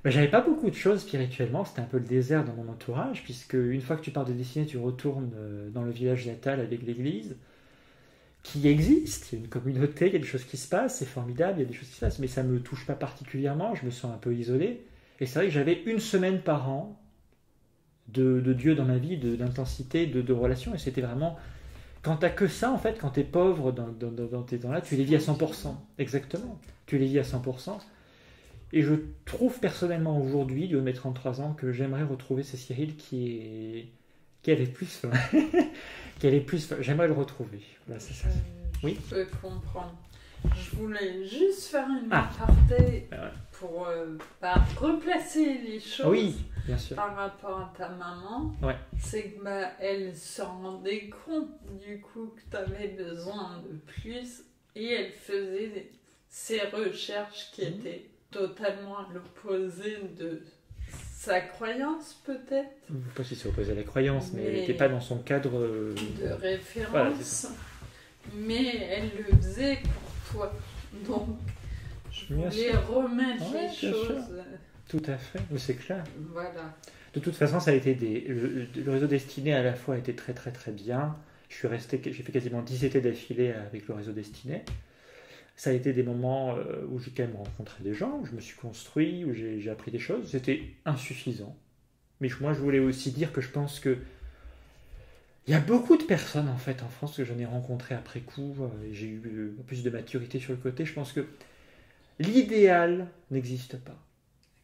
j'avais pas beaucoup de choses spirituellement, c'était un peu le désert dans mon entourage, puisque une fois que tu pars de Destiné, tu retournes dans le village natal avec l'église, qui existe, il y a une communauté, il y a des choses qui se passent, c'est formidable, il y a des choses qui se passent, mais ça me touche pas particulièrement, je me sens un peu isolé, et c'est vrai que j'avais une semaine par an de Dieu dans ma vie, d'intensité, de relations, et c'était vraiment, quand t'as que ça, en fait, quand t'es pauvre dans tes temps-là, tu les vis à 100%, exactement, tu les vis à 100%. Et je trouve personnellement aujourd'hui, du haut de mes 33 ans, que j'aimerais retrouver ce Cyril qui avait plus faim. J'aimerais le retrouver. Voilà, c'est ça. Oui. Je peux comprendre. Je voulais juste faire une aparté pour replacer les choses bien sûr. Par rapport à ta maman. Ouais. C'est que elle se rendait compte du coup que tu avais besoin de plus et elle faisait ses recherches qui étaient totalement à l'opposé de sa croyance, peut-être. Je ne sais pas si c'est opposé à la croyance, mais elle n'était pas dans son cadre de référence. Voilà, mais elle le faisait pour toi. Donc, je voulais remettre les choses. Tout à fait, c'est clair. Voilà. De toute façon, ça a été le réseau Destiné à la fois a été très très très bien. J'ai fait quasiment 10 étés d'affilée avec le réseau Destiné. Ça a été des moments où j'ai quand même rencontré des gens, où je me suis construit, où j'ai appris des choses. C'était insuffisant. Mais moi, je voulais aussi dire que je pense que il y a beaucoup de personnes en fait en France que j'en ai rencontrées après coup. J'ai eu plus de maturité sur le côté. Je pense que l'idéal n'existe pas.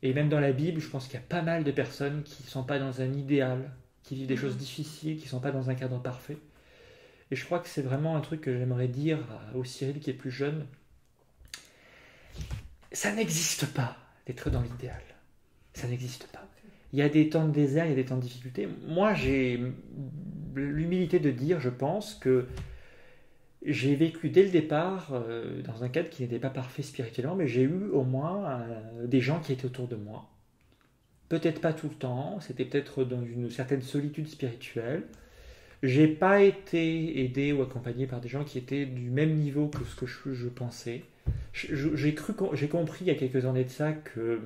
Et même dans la Bible, je pense qu'il y a pas mal de personnes qui ne sont pas dans un idéal, qui vivent des choses difficiles, qui ne sont pas dans un cadre parfait. Et je crois que c'est vraiment un truc que j'aimerais dire au Cyril qui est plus jeune. Ça n'existe pas d'être dans l'idéal. Ça n'existe pas. Il y a des temps de désert, il y a des temps de difficulté. Moi, j'ai l'humilité de dire, je pense, que j'ai vécu dès le départ dans un cadre qui n'était pas parfait spirituellement, mais j'ai eu au moins des gens qui étaient autour de moi. Peut-être pas tout le temps, c'était peut-être dans une certaine solitude spirituelle. J'ai pas été aidé ou accompagné par des gens qui étaient du même niveau que ce que je pensais. J'ai compris il y a quelques années de ça que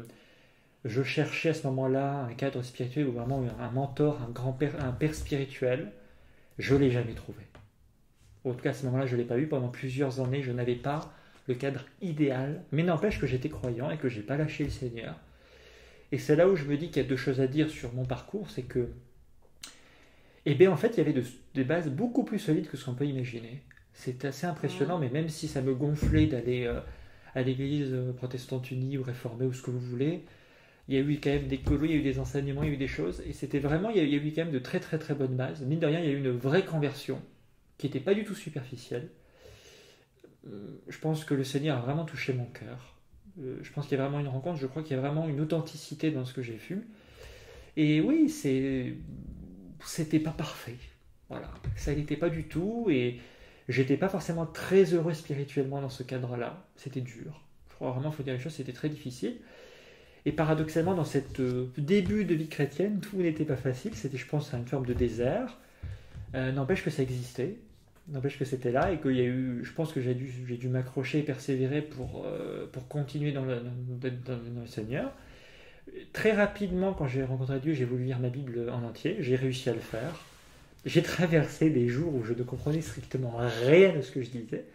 je cherchais à ce moment-là un cadre spirituel ou vraiment un mentor, un grand-père, un père spirituel. Je ne l'ai jamais trouvé. En tout cas, à ce moment-là, je ne l'ai pas eu. Pendant plusieurs années, je n'avais pas le cadre idéal. Mais n'empêche que j'étais croyant et que je n'ai pas lâché le Seigneur. Et c'est là où je me dis qu'il y a deux choses à dire sur mon parcours. C'est que, en fait, il y avait des bases beaucoup plus solides que ce qu'on peut imaginer. C'est assez impressionnant, mais même si ça me gonflait d'aller à l'église protestante unie ou réformée ou ce que vous voulez, il y a eu quand même des colos, il y a eu des enseignements, il y a eu des choses, et c'était vraiment, il y a eu quand même de très très très bonnes bases. Mine de rien, il y a eu une vraie conversion qui n'était pas du tout superficielle. Je pense que le Seigneur a vraiment touché mon cœur. Je pense qu'il y a vraiment une rencontre, je crois qu'il y a vraiment une authenticité dans ce que j'ai vu. Et oui, c'était pas parfait. Voilà, ça n'était pas du tout, et j'étais pas forcément très heureux spirituellement dans ce cadre-là. C'était dur. Je crois vraiment, il faut dire les choses, c'était très difficile. Et paradoxalement, dans cette début de vie chrétienne, tout n'était pas facile. C'était, je pense, une forme de désert. N'empêche que ça existait. N'empêche que c'était là et qu'il y a eu. Je pense que j'ai dû m'accrocher et persévérer pour continuer dans le Seigneur. Très rapidement, quand j'ai rencontré Dieu, j'ai voulu lire ma Bible en entier. J'ai réussi à le faire. j'ai traversé des jours où je ne comprenais strictement rien de ce que je disais.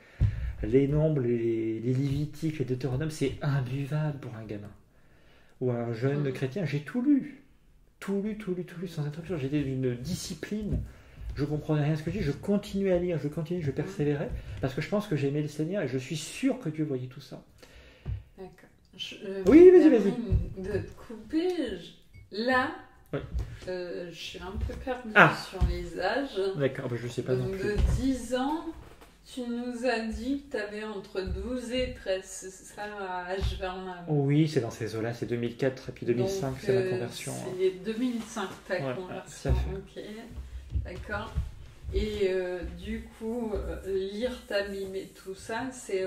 Les nombres, les Lévitiques, les Deutéronomes, c'est imbuvable pour un gamin. Ou un jeune chrétien, j'ai tout lu. Tout lu, sans interruption. J'étais d'une discipline. Je comprenais rien de ce que je dis. Je continuais à lire, je persévérais. Parce que je pense que j'aimais le Seigneur et je suis sûr que Dieu voyait tout ça. D'accord. Oui, vas-y. De te couper, là, oui. Je suis un peu perdue sur les âges. D'accord, je ne sais pas donc, non plus. De 10 ans, tu nous as dit que tu avais entre 12 et 13, c'est ça, âge vers ma... Oui, c'est dans ces eaux-là, c'est 2004 et puis 2005, donc, c'est ma conversion. C'est 2005 ta conversion, ok, d'accord. Et du coup, lire ta Bible et tout ça, c'est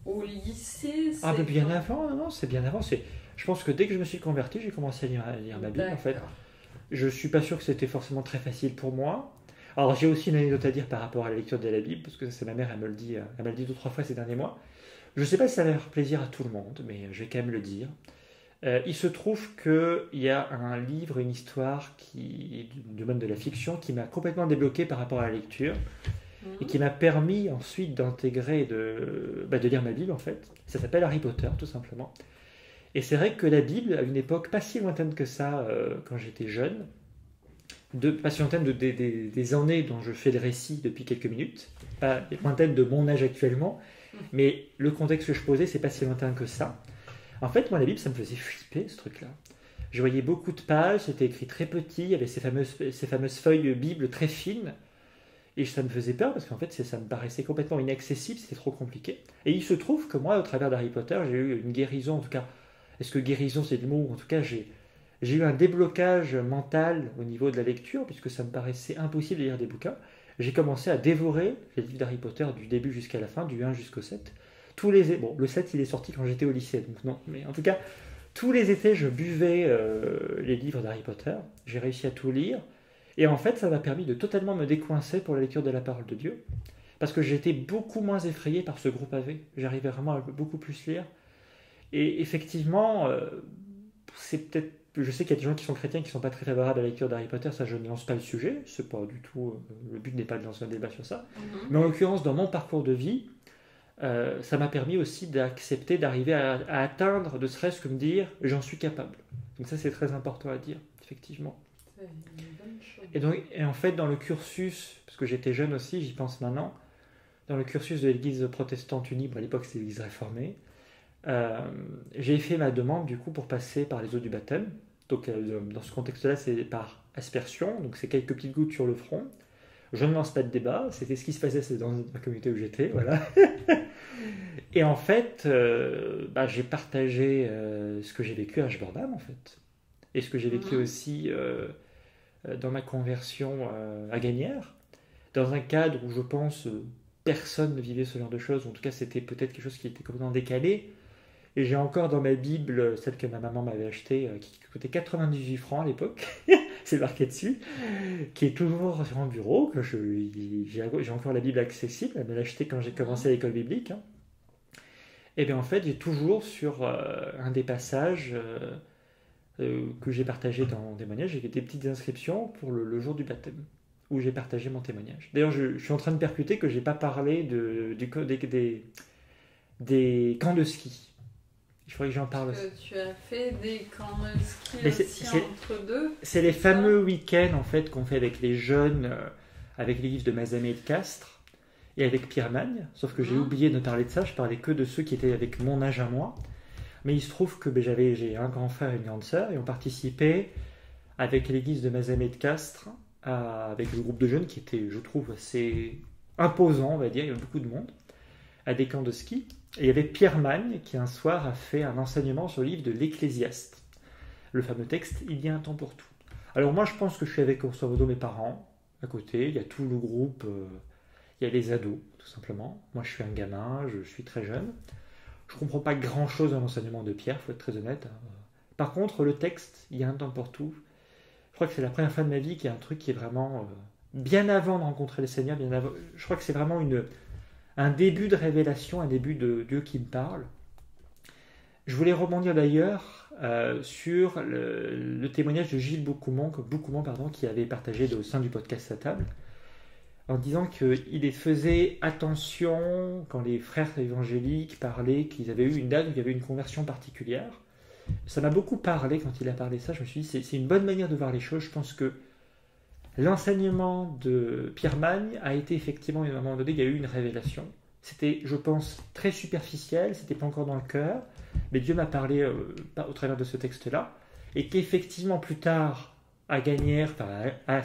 au lycée? Ah, mais bien avant, non, c'est bien avant. Je pense que dès que je me suis converti, j'ai commencé à lire ma Bible, en fait. Je ne suis pas sûr que c'était forcément très facile pour moi. Alors, j'ai aussi une anecdote à dire par rapport à la lecture de la Bible, parce que c'est ma mère, elle me le dit 2 ou 3 fois ces derniers mois. Je ne sais pas si ça va faire plaisir à tout le monde, mais je vais quand même le dire. Il se trouve qu'il y a un livre, une histoire qui du domaine de la fiction qui m'a complètement débloqué par rapport à la lecture et qui m'a permis ensuite d'intégrer, de lire ma Bible en fait. Ça s'appelle Harry Potter tout simplement. Et c'est vrai que la Bible, à une époque pas si lointaine que ça, quand j'étais jeune, pas si lointaine des années dont je fais le récit depuis quelques minutes, pas lointaine de mon âge actuellement, mais le contexte que je posais, c'est pas si lointain que ça. En fait, moi, la Bible, ça me faisait flipper, ce truc-là. Je voyais beaucoup de pages, c'était écrit très petit, il y avait ces fameuses feuilles Bible très fines, et ça me faisait peur, parce qu'en fait, ça me paraissait complètement inaccessible, c'était trop compliqué. Et il se trouve que moi, au travers d'Harry Potter, j'ai eu une guérison, en tout cas, est-ce que guérison, c'est le mot? En tout cas, j'ai eu un déblocage mental au niveau de la lecture, puisque ça me paraissait impossible de lire des bouquins. J'ai commencé à dévorer les livres d'Harry Potter du début jusqu'à la fin, du 1 jusqu'au 7. Bon, le 7, il est sorti quand j'étais au lycée, donc non. Mais en tout cas, tous les étés, je buvais les livres d'Harry Potter. J'ai réussi à tout lire. Et en fait, ça m'a permis de totalement me décoincer pour la lecture de la parole de Dieu. Parce que j'étais beaucoup moins effrayé par ce groupe AV. J'arrivais vraiment à beaucoup plus lire. Et effectivement, c'est peut-être... Je sais qu'il y a des gens qui sont chrétiens qui ne sont pas très favorables à la lecture d'Harry Potter, ça je ne lance pas le sujet, c'est pas du tout, le but n'est pas de lancer un débat sur ça. Mais en l'occurrence, dans mon parcours de vie, ça m'a permis aussi d'accepter, d'arriver à atteindre, de serait-ce que me dire j'en suis capable. Donc ça c'est très important à dire, effectivement. C'est une bonne chose. Et en fait, dans le cursus, parce que j'étais jeune aussi, j'y pense maintenant, dans le cursus de l'Église protestante unie, à l'époque c'était l'Église réformée, j'ai fait ma demande du coup pour passer par les eaux du baptême. Donc dans ce contexte-là, c'est par aspersion, donc c'est quelques petites gouttes sur le front. Je ne lance pas de débat, c'était ce qui se passait, c'est dans la communauté où j'étais, voilà. Et en fait, j'ai partagé ce que j'ai vécu à Ashburnham, en fait. Et ce que j'ai vécu aussi dans ma conversion à Gagnères, dans un cadre où je pense personne ne vivait ce genre de choses, en tout cas c'était peut-être quelque chose qui était complètement décalé. Et j'ai encore dans ma Bible, celle que ma maman m'avait achetée, qui coûtait 98 francs à l'époque, c'est marqué dessus, qui est toujours sur mon bureau, que j'ai encore la Bible accessible, elle me l'a achetée quand j'ai commencé à l'école biblique. Et bien en fait, j'ai toujours sur un des passages que j'ai partagé dans mon témoignage, j'ai des petites inscriptions pour le jour du baptême, où j'ai partagé mon témoignage. D'ailleurs, je suis en train de percuter que je n'ai pas parlé des camps de ski. Il faudrait que j'en parle aussi. Tu as fait des camps de ski aussi entre deux. C'est les fameux week-ends en fait qu'on fait avec les jeunes, avec l'église de Mazamet et de Castres, et avec Pierre Magne. Sauf que j'ai oublié de parler de ça, je parlais que de ceux qui étaient avec mon âge à moi. Mais il se trouve que j'ai un grand frère et une grande sœur, et on participait avec l'église de Mazamet et de Castres, avec le groupe de jeunes qui était, je trouve, assez imposant, on va dire, il y avait beaucoup de monde, à des camps de ski. Et il y avait Pierre Magne qui un soir a fait un enseignement sur le livre de l'Ecclésiaste, le fameux texte « Il y a un temps pour tout ». Alors moi je pense que je suis avec grosso modo mes parents à côté, il y a tout le groupe, il y a les ados tout simplement. Moi je suis un gamin, je suis très jeune. Je ne comprends pas grand chose dans l'enseignement de Pierre, il faut être très honnête. Par contre le texte « Il y a un temps pour tout », je crois que c'est la première fois de ma vie qu'il y a un truc qui est vraiment bien avant de rencontrer le Seigneur, je crois que c'est vraiment un début de révélation, un début de Dieu qui me parle. Je voulais rebondir d'ailleurs sur le témoignage de Gilles Boucoumont, qui avait partagé au sein du podcast à table, en disant qu'il faisait attention quand les frères évangéliques parlaient qu'ils avaient eu une date où il y avait une conversion particulière. Ça m'a beaucoup parlé quand il a parlé de ça. Je me suis dit, c'est une bonne manière de voir les choses. Je pense que l'enseignement de Pierre Magne a été effectivement, à un moment donné, il y a eu une révélation. C'était, je pense, très superficiel, c'était pas encore dans le cœur, mais Dieu m'a parlé au travers de ce texte-là, et qu'effectivement, plus tard, à Gagnères, à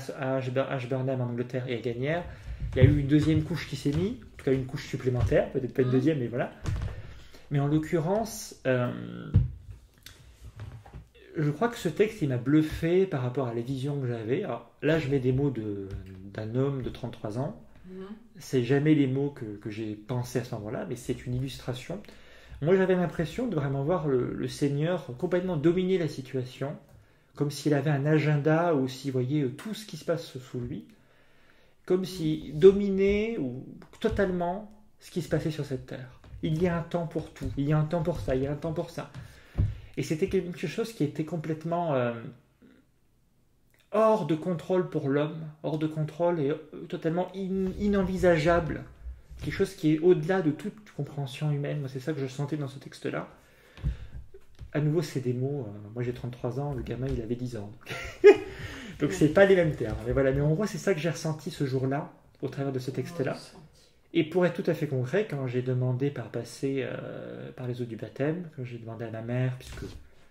Ashburnham en Angleterre et à Gagnères, il y a eu une deuxième couche qui s'est mise, en tout cas une couche supplémentaire, peut-être pas une deuxième, mais voilà. Mais en l'occurrence, je crois que ce texte, il m'a bluffé par rapport à la vision que j'avais. Alors, là, je mets des mots d'un homme de 33 ans. C'est jamais les mots que j'ai pensé à ce moment-là, mais c'est une illustration. Moi, j'avais l'impression de vraiment voir le Seigneur complètement dominer la situation, comme s'il avait un agenda ou s'il voyait tout ce qui se passe sous lui, comme s'il dominait totalement ce qui se passait sur cette terre. Il y a un temps pour tout, il y a un temps pour ça, il y a un temps pour ça. Et c'était quelque chose qui était complètement hors de contrôle pour l'homme, hors de contrôle et totalement inenvisageable. Quelque chose qui est au-delà de toute compréhension humaine. Moi, c'est ça que je sentais dans ce texte-là. À nouveau, c'est des mots. Moi, j'ai 33 ans, le gamin, il avait 10 ans. Donc, c'est pas les mêmes termes. Mais voilà. Mais en gros, c'est ça que j'ai ressenti ce jour-là, au travers de ce texte-là. Et pour être tout à fait concret, quand j'ai demandé par passer par les eaux du baptême, quand j'ai demandé à ma mère, puisque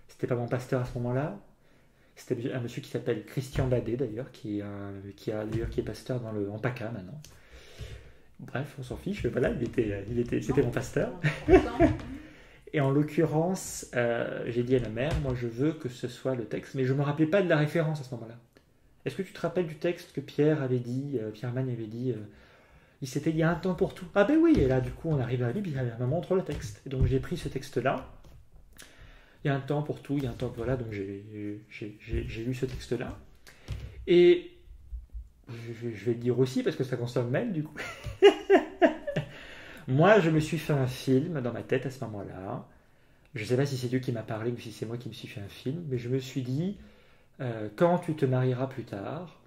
c'était pas mon pasteur à ce moment-là, c'était un monsieur qui s'appelle Christian Badet d'ailleurs, qui est pasteur en PACA maintenant. Bref, on s'en fiche, mais voilà, c'était mon pasteur. Et en l'occurrence, j'ai dit à ma mère, moi je veux que ce soit le texte, mais je ne me rappelais pas de la référence à ce moment-là. Est-ce que tu te rappelles du texte que Pierre Magne avait dit il y a un temps pour tout. Ah ben oui, et là du coup on arrive à la Bible, il me montre le texte. Et donc j'ai pris ce texte-là, il y a un temps pour tout, il y a un temps pour voilà, donc j'ai lu ce texte-là. Et je vais le dire aussi parce que ça concerne Mel du coup. Moi je me suis fait un film dans ma tête à ce moment-là. Je ne sais pas si c'est Dieu qui m'a parlé ou si c'est moi qui me suis fait un film, mais je me suis dit, quand tu te marieras plus tard,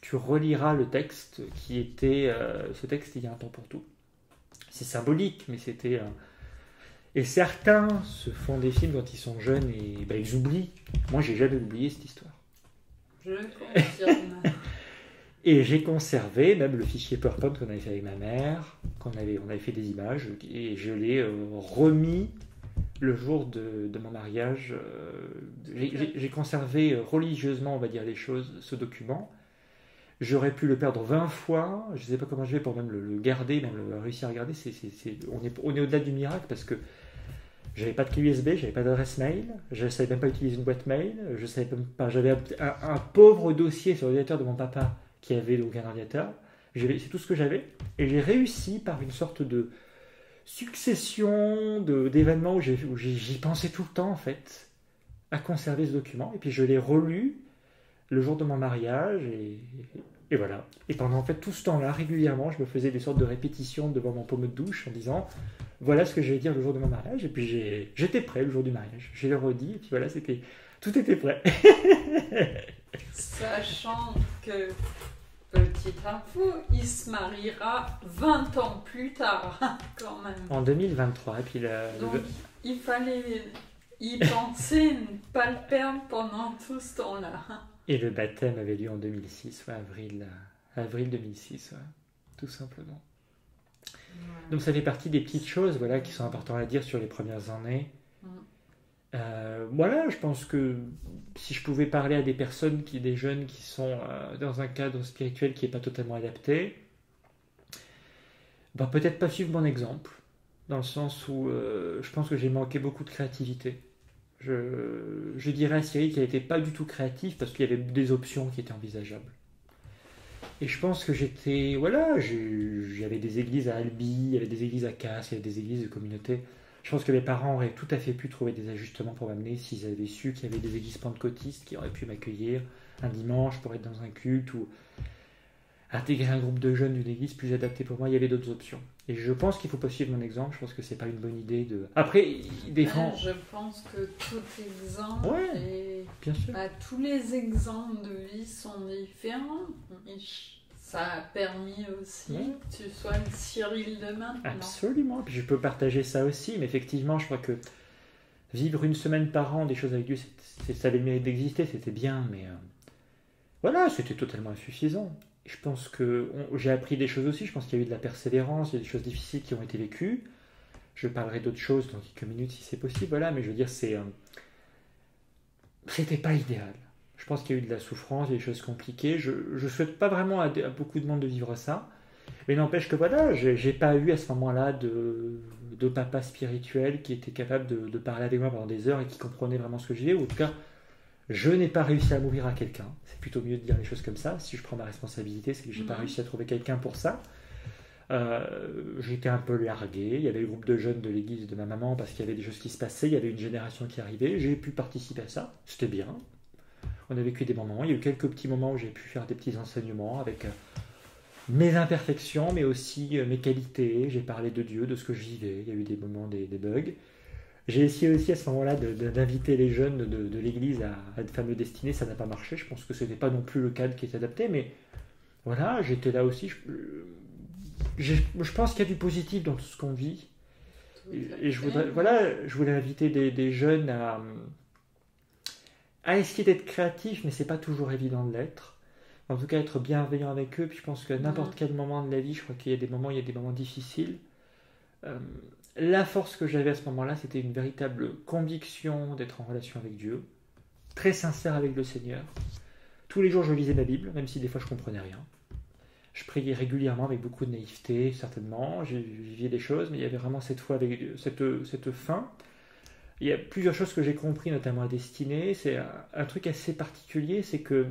tu reliras le texte qui était ce texte, il y a un temps pour tout. C'est symbolique, mais c'était... Et certains se font des films quand ils sont jeunes et ils oublient. Moi, j'ai jamais oublié cette histoire. Je confirme. Et j'ai conservé même le fichier PowerPoint qu'on avait fait avec ma mère, on avait fait des images, et je l'ai remis le jour de mon mariage. J'ai conservé religieusement, on va dire les choses, ce document. J'aurais pu le perdre 20 fois, je ne sais pas comment je vais pour même le garder, même réussir à le garder. On est au-delà du miracle parce que j'avais pas de clé USB, j'avais pas d'adresse mail, je ne savais même pas utiliser une boîte mail, je savais même pas, j'avais un pauvre dossier sur l'ordinateur de mon papa qui avait donc un ordinateur. C'est tout ce que j'avais, et j'ai réussi par une sorte de succession d'événements où j'y pensais tout le temps en fait, à conserver ce document, et puis je l'ai relu le jour de mon mariage, et voilà. Et pendant en fait tout ce temps-là, régulièrement, je me faisais des sortes de répétitions devant mon pommeau de douche en disant voilà ce que je vais dire le jour de mon mariage, et puis j'étais prêt le jour du mariage. Je l'ai redit, et puis voilà, tout était prêt. Sachant que, petite info, il se mariera 20 ans plus tard, quand même. En 2023, et puis donc, il fallait y penser, ne pas le perdre pendant tout ce temps-là. Et le baptême avait lieu en 2006, avril 2006, ouais, tout simplement. Ouais. Donc ça fait partie des petites choses voilà, qui sont importantes à dire sur les premières années. Voilà, je pense que si je pouvais parler à des personnes, des jeunes qui sont dans un cadre spirituel qui n'est pas totalement adapté, peut-être pas suivre mon exemple, dans le sens où je pense que j'ai manqué beaucoup de créativité. Je dirais à Cyril qu'elle n'était pas du tout créative parce qu'il y avait des options qui étaient envisageables. Et je pense que j'étais... Voilà, j'avais des églises à Albi, il y avait des églises à Casse, il y avait des églises de communauté. Je pense que mes parents auraient tout à fait pu trouver des ajustements pour m'amener s'ils avaient su qu'il y avait des églises pentecôtistes qui auraient pu m'accueillir un dimanche pour être dans un culte. intégrer un groupe de jeunes d'une église plus adapté pour moi, il y avait d'autres options. Et je pense qu'il ne faut pas suivre mon exemple, je pense que c'est pas une bonne idée de... Après, il défend... Je pense que tout exemple et bien sûr. Tous les exemples de vie sont différents. Et ça a permis aussi que tu sois le Cyril de maintenant. Absolument, puis je peux partager ça aussi, mais effectivement, je crois que vivre une semaine par an des choses avec Dieu, ça avait le mérite d'exister, c'était bien, mais voilà, c'était totalement insuffisant. Je pense que j'ai appris des choses aussi, je pense qu'il y a eu de la persévérance, il y a des choses difficiles qui ont été vécues. Je parlerai d'autres choses dans quelques minutes si c'est possible, voilà, mais je veux dire, c'était pas idéal. Je pense qu'il y a eu de la souffrance, des choses compliquées. Je ne souhaite pas vraiment à beaucoup de monde de vivre ça. Mais n'empêche que voilà, j'ai pas eu à ce moment-là de papa spirituel qui était capable de parler avec moi pendant des heures et qui comprenait vraiment ce que je vivais. Ou en tout cas, je n'ai pas réussi à m'ouvrir à quelqu'un. C'est plutôt mieux de dire les choses comme ça. Si je prends ma responsabilité, c'est que j'ai pas réussi à trouver quelqu'un pour ça. J'étais un peu largué. Il y avait le groupe de jeunes de l'église de ma maman parce qu'il y avait des choses qui se passaient. Il y avait une génération qui arrivait. J'ai pu participer à ça. C'était bien. On a vécu des bons moments. Il y a eu quelques petits moments où j'ai pu faire des petits enseignements avec mes imperfections, mais aussi mes qualités. J'ai parlé de Dieu, de ce que je vivais. Il y a eu des moments, des bugs. J'ai essayé aussi à ce moment-là d'inviter les jeunes de l'église à de fameux destinées. Ça n'a pas marché. Je pense que ce n'était pas non plus le cadre qui était adapté. Mais voilà, j'étais là aussi. Je pense qu'il y a du positif dans tout ce qu'on vit. Et je voulais inviter des jeunes à essayer d'être créatifs, mais c'est pas toujours évident de l'être. En tout cas, être bienveillant avec eux. Puis je pense qu'à n'importe quel moment de la vie, je crois qu'il y a des moments difficiles. La force que j'avais à ce moment-là, c'était une véritable conviction d'être en relation avec Dieu, très sincère avec le Seigneur. Tous les jours, je lisais ma Bible, même si des fois je comprenais rien. Je priais régulièrement avec beaucoup de naïveté, certainement. J'ai viviez des choses, mais il y avait vraiment cette foi avec cette faim. Il y a plusieurs choses que j'ai compris, notamment à Destinée. C'est un truc assez particulier, c'est que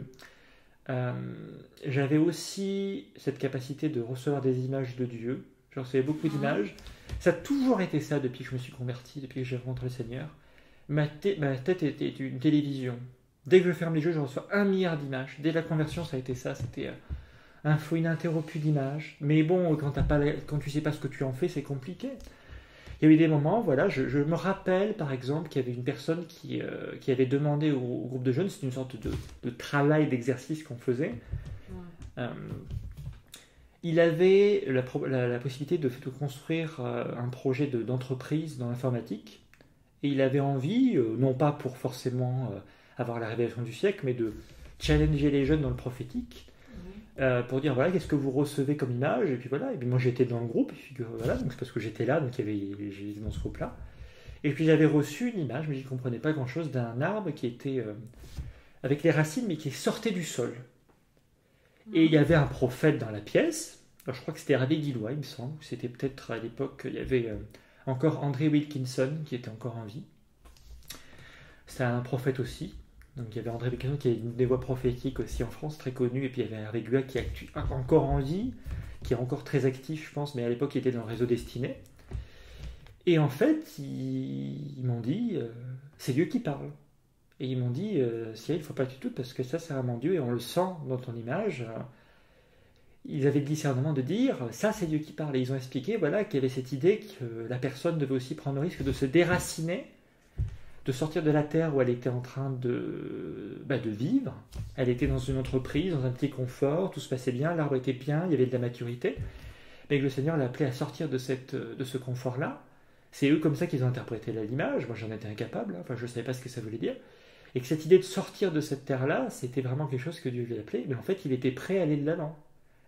j'avais aussi cette capacité de recevoir des images de Dieu. Je recevais beaucoup d'images. Ça a toujours été ça depuis que je me suis converti, depuis que j'ai rencontré le Seigneur. Ma tête était une télévision. Dès que je ferme les yeux, je reçois 1 milliard d'images. Dès la conversion, ça a été ça. C'était un flot ininterrompu d'images. Mais bon, quand tu sais pas ce que tu en fais, c'est compliqué. Il y a eu des moments, voilà, je me rappelle par exemple qu'il y avait une personne qui avait demandé au groupe de jeunes, c'est une sorte de travail, d'exercice qu'on faisait. Il avait la possibilité de construire un projet d'entreprise dans l'informatique. Et il avait envie, non pas pour forcément avoir la révélation du siècle, mais de challenger les jeunes dans le prophétique. Pour dire voilà qu'est-ce que vous recevez comme image, et puis voilà, et puis moi j'étais dans le groupe, et puis voilà, donc c'est parce que j'étais là, donc j'étais dans ce groupe là, et puis j'avais reçu une image, mais je ne comprenais pas grand chose, d'un arbre qui était avec les racines mais qui sortait du sol, et il y avait un prophète dans la pièce. Alors je crois que c'était Hervé Guillois, il me semble, c'était peut-être à l'époque, il y avait encore André Wilkinson qui était encore en vie, c'était un prophète aussi. Donc il y avait André Wilkinson qui a une des voix prophétiques aussi en France, très connue, et puis il y avait Hervé Guillois qui est encore en vie, qui est encore très actif, je pense, mais à l'époque il était dans le réseau Destiné. Et en fait, ils m'ont dit, c'est Dieu qui parle. Et ils m'ont dit, Cyril, il ne faut pas que tu doutes, parce que ça c'est vraiment Dieu, et on le sent dans ton image. Ils avaient le discernement de dire, ça c'est Dieu qui parle. Et ils ont expliqué voilà, qu'il y avait cette idée que la personne devait aussi prendre le risque de se déraciner, de sortir de la terre où elle était en train de vivre. Elle était dans une entreprise, dans un petit confort, tout se passait bien, l'arbre était bien, il y avait de la maturité, mais que le Seigneur l'a appelé à sortir de ce confort-là. C'est eux comme ça qu'ils ont interprété l'image, moi j'en étais incapable, enfin je ne savais pas ce que ça voulait dire, et que cette idée de sortir de cette terre-là, c'était vraiment quelque chose que Dieu lui appelait, mais en fait il était prêt à aller de l'avant.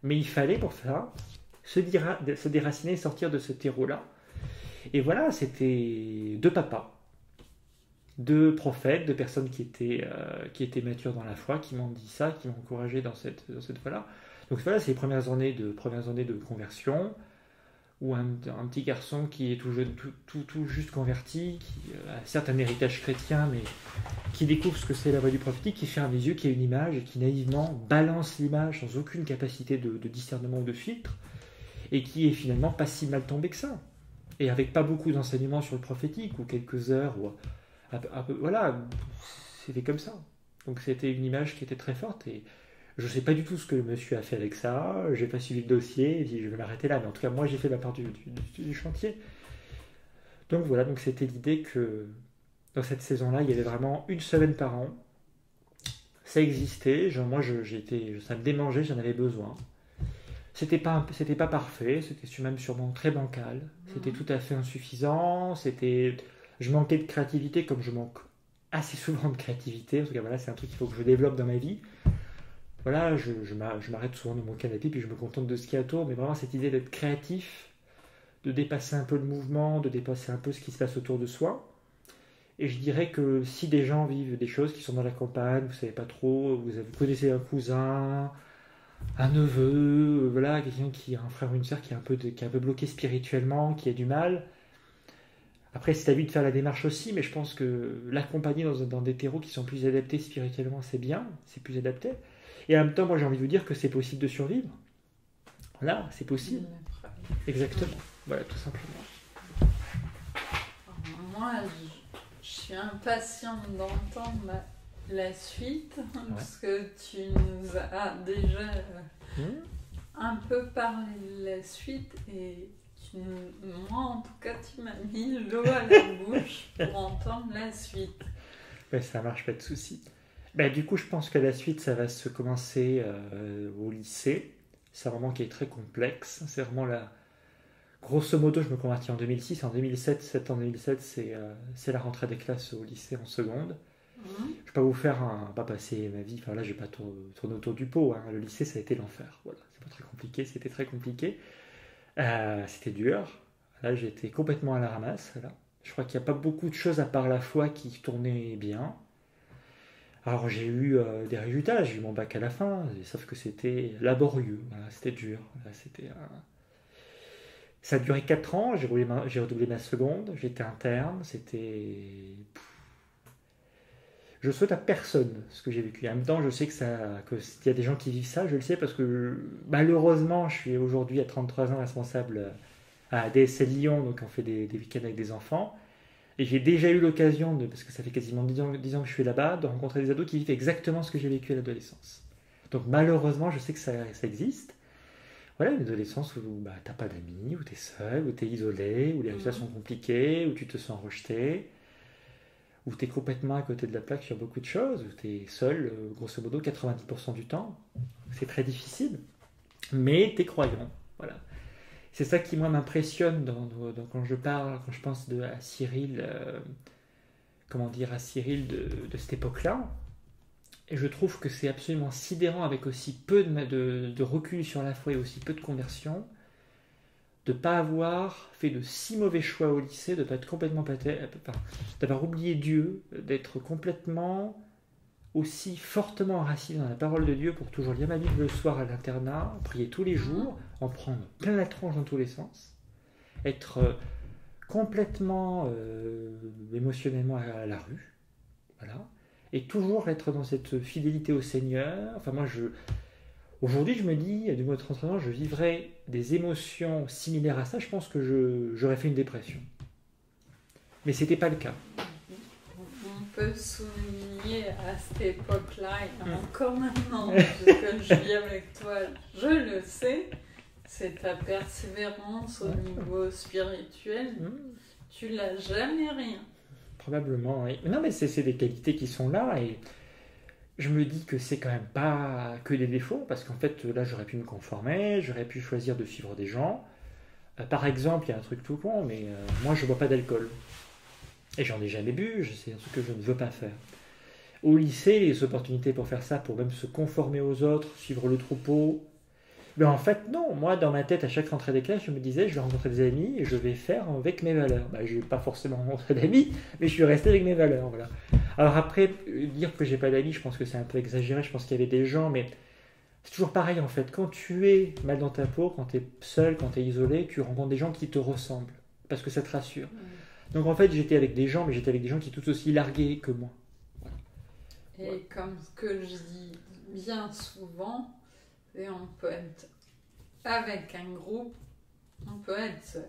Mais il fallait pour ça se déraciner, sortir de ce terreau-là. Et voilà, c'était 2 papas, 2 prophètes, 2 personnes qui étaient matures dans la foi, qui m'ont dit ça, qui m'ont encouragé dans cette foi-là. Donc voilà, c'est les premières années de conversion, où un petit garçon qui est tout jeune, tout juste converti, qui a certes un héritage chrétien, mais qui découvre ce que c'est la voie du prophétique, qui ferme les yeux, qui a une image, et qui naïvement balance l'image sans aucune capacité de discernement ou de filtre, et qui est finalement pas si mal tombé que ça. Et avec pas beaucoup d'enseignements sur le prophétique, ou quelques heures, ou voilà, c'était comme ça. Donc c'était une image qui était très forte, et Je ne sais pas du tout ce que le monsieur a fait avec ça, j'ai pas suivi le dossier, et dit, je vais m'arrêter là, mais en tout cas, moi, j'ai fait ma part du chantier. Donc voilà, donc c'était l'idée que dans cette saison-là, il y avait vraiment une semaine par an. Ça existait, genre moi, ça me démangeait, j'en avais besoin. C'était pas parfait, c'était même sûrement très bancal, c'était tout à fait insuffisant, je manquais de créativité comme je manque assez souvent de créativité, en tout cas voilà, c'est un truc qu'il faut que je développe dans ma vie. Voilà, je m'arrête souvent dans mon canapé puis je me contente de ce qu'il y a autour, mais vraiment cette idée d'être créatif, de dépasser un peu le mouvement, de dépasser un peu ce qui se passe autour de soi. Et je dirais que si des gens vivent des choses qui sont dans la campagne, vous savez pas trop, vous connaissez un cousin, un neveu, voilà, quelqu'un qui a un frère ou une sœur qui est un peu bloqué spirituellement, qui a du mal. Après, c'est à lui de faire la démarche aussi, mais je pense que l'accompagner dans des terreaux qui sont plus adaptés spirituellement, c'est bien, c'est plus adapté. Et en même temps, moi j'ai envie de vous dire que c'est possible de survivre. Voilà, c'est possible. Exactement. Voilà, tout simplement. Moi, je suis impatiente d'entendre la suite, parce que tu nous as déjà un peu parlé de la suite, et moi en tout cas, tu m'as mis l'eau à la bouche pour entendre la suite. Ouais, ça marche, pas de souci. Du coup, je pense que la suite, ça va se commencer au lycée. C'est un moment qui est très complexe. C'est vraiment la... Grosso modo, je me convertis en 2006. En 2007, 7 ans 2007, c'est la rentrée des classes au lycée en seconde. Je ne vais pas vous faire pas passer ma vie. Enfin là, je vais pas tourner autour du pot. Hein. Le lycée, ça a été l'enfer. Voilà, c'est pas très compliqué. C'était très compliqué. C'était dur. Là, j'étais complètement à la ramasse. Là. Je crois qu'il n'y a pas beaucoup de choses à part la foi qui tournaient bien. Alors j'ai eu des résultats, j'ai eu mon bac à la fin, sauf que c'était laborieux, voilà, c'était dur. Voilà, ça a duré 4 ans, j'ai redoublé ma seconde, j'étais interne, Je souhaite à personne ce que j'ai vécu. En même temps, je sais qu'il y a des gens qui vivent ça, je le sais, parce que malheureusement, je suis aujourd'hui à 33 ans responsable à DSL Lyon, donc on fait des week-ends avec des enfants. Et j'ai déjà eu l'occasion, parce que ça fait quasiment 10 ans que je suis là-bas, de rencontrer des ados qui vivent exactement ce que j'ai vécu à l'adolescence. Donc malheureusement, je sais que ça existe. Voilà, une adolescence où t'as pas d'amis, où t'es seul, où t'es isolé, où les résultats sont compliqués, où tu te sens rejeté, où t'es complètement à côté de la plaque sur beaucoup de choses, où t'es seul, grosso modo, 90% du temps. C'est très difficile, mais t'es croyant. Voilà. C'est ça qui, moi, m'impressionne quand je pense à Cyril, à Cyril de cette époque-là. Et je trouve que c'est absolument sidérant, avec aussi peu de recul sur la foi et aussi peu de conversion, de ne pas avoir fait de si mauvais choix au lycée, de ne pas être complètement d'avoir oublié Dieu, d'être complètement aussi fortement enraciné dans la parole de Dieu pour toujours lire ma Bible le soir à l'internat, prier tous les jours, en prendre plein la tronche dans tous les sens, être complètement émotionnellement à la rue, voilà, et toujours être dans cette fidélité au Seigneur. Enfin moi, aujourd'hui je me dis, du moins de 33 ans, je vivrais des émotions similaires à ça, je pense que j'aurais fait une dépression. Mais c'était pas le cas. On peut souligner à cette époque-là, et encore maintenant que je vis avec toi, je le sais, c'est ta persévérance au niveau spirituel. Tu l'as jamais rien. Probablement, oui. Non, mais c'est des qualités qui sont là, et je me dis que c'est quand même pas que des défauts, parce qu'en fait, là, j'aurais pu me conformer, j'aurais pu choisir de suivre des gens. Par exemple, il y a un truc tout con, mais moi, je bois pas d'alcool. Et j'en ai jamais bu, c'est un truc que je ne veux pas faire. Au lycée, les opportunités pour faire ça, pour même se conformer aux autres, suivre le troupeau. Mais en fait, non. Moi, dans ma tête, à chaque rentrée des classes, je me disais, je vais rencontrer des amis et je vais faire avec mes valeurs. Je n'ai pas forcément rencontré d'amis, mais je suis resté avec mes valeurs. Voilà. Alors après, dire que j'ai pas d'amis, je pense que c'est un peu exagéré. Je pense qu'il y avait des gens, mais c'est toujours pareil en fait. Quand tu es mal dans ta peau, quand tu es seul, quand tu es isolé, tu rencontres des gens qui te ressemblent, parce que ça te rassure. Donc en fait, j'étais avec des gens, mais j'étais avec des gens qui étaient tout aussi largués que moi. Voilà. Et comme ce que je dis bien souvent, et on peut être avec un groupe, on peut être seul.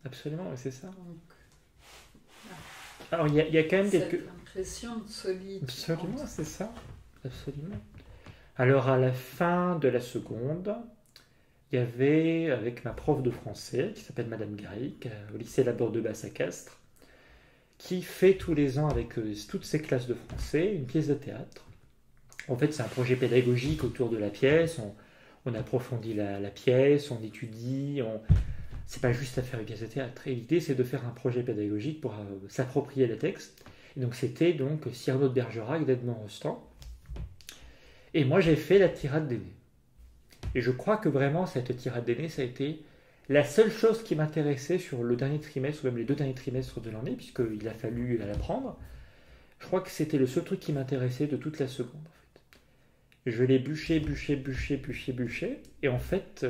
Absolument, c'est ça. Donc, alors il y a quand même cette impression de solitude. Absolument, c'est ça. Absolument. Alors à la fin de la seconde, il y avait, avec ma prof de français, qui s'appelle Madame Garrick, au lycée Laborde de Basse à Castres, qui fait tous les ans avec toutes ses classes de français une pièce de théâtre. En fait, c'est un projet pédagogique autour de la pièce. On approfondit la pièce, on étudie. C'est pas juste à faire une pièce de théâtre. Et l'idée, c'est de faire un projet pédagogique pour s'approprier les textes. Et donc, c'était donc Cyrano de Bergerac d'Edmond Rostand. Et moi, j'ai fait la tirade d'aîné. Et je crois que vraiment, cette tirade d'aîné, ça a été la seule chose qui m'intéressait sur le dernier trimestre, ou même les 2 derniers trimestres de l'année, puisqu'il a fallu l'apprendre. Je crois que c'était le seul truc qui m'intéressait de toute la seconde. En fait. Je l'ai bûché. Et en fait,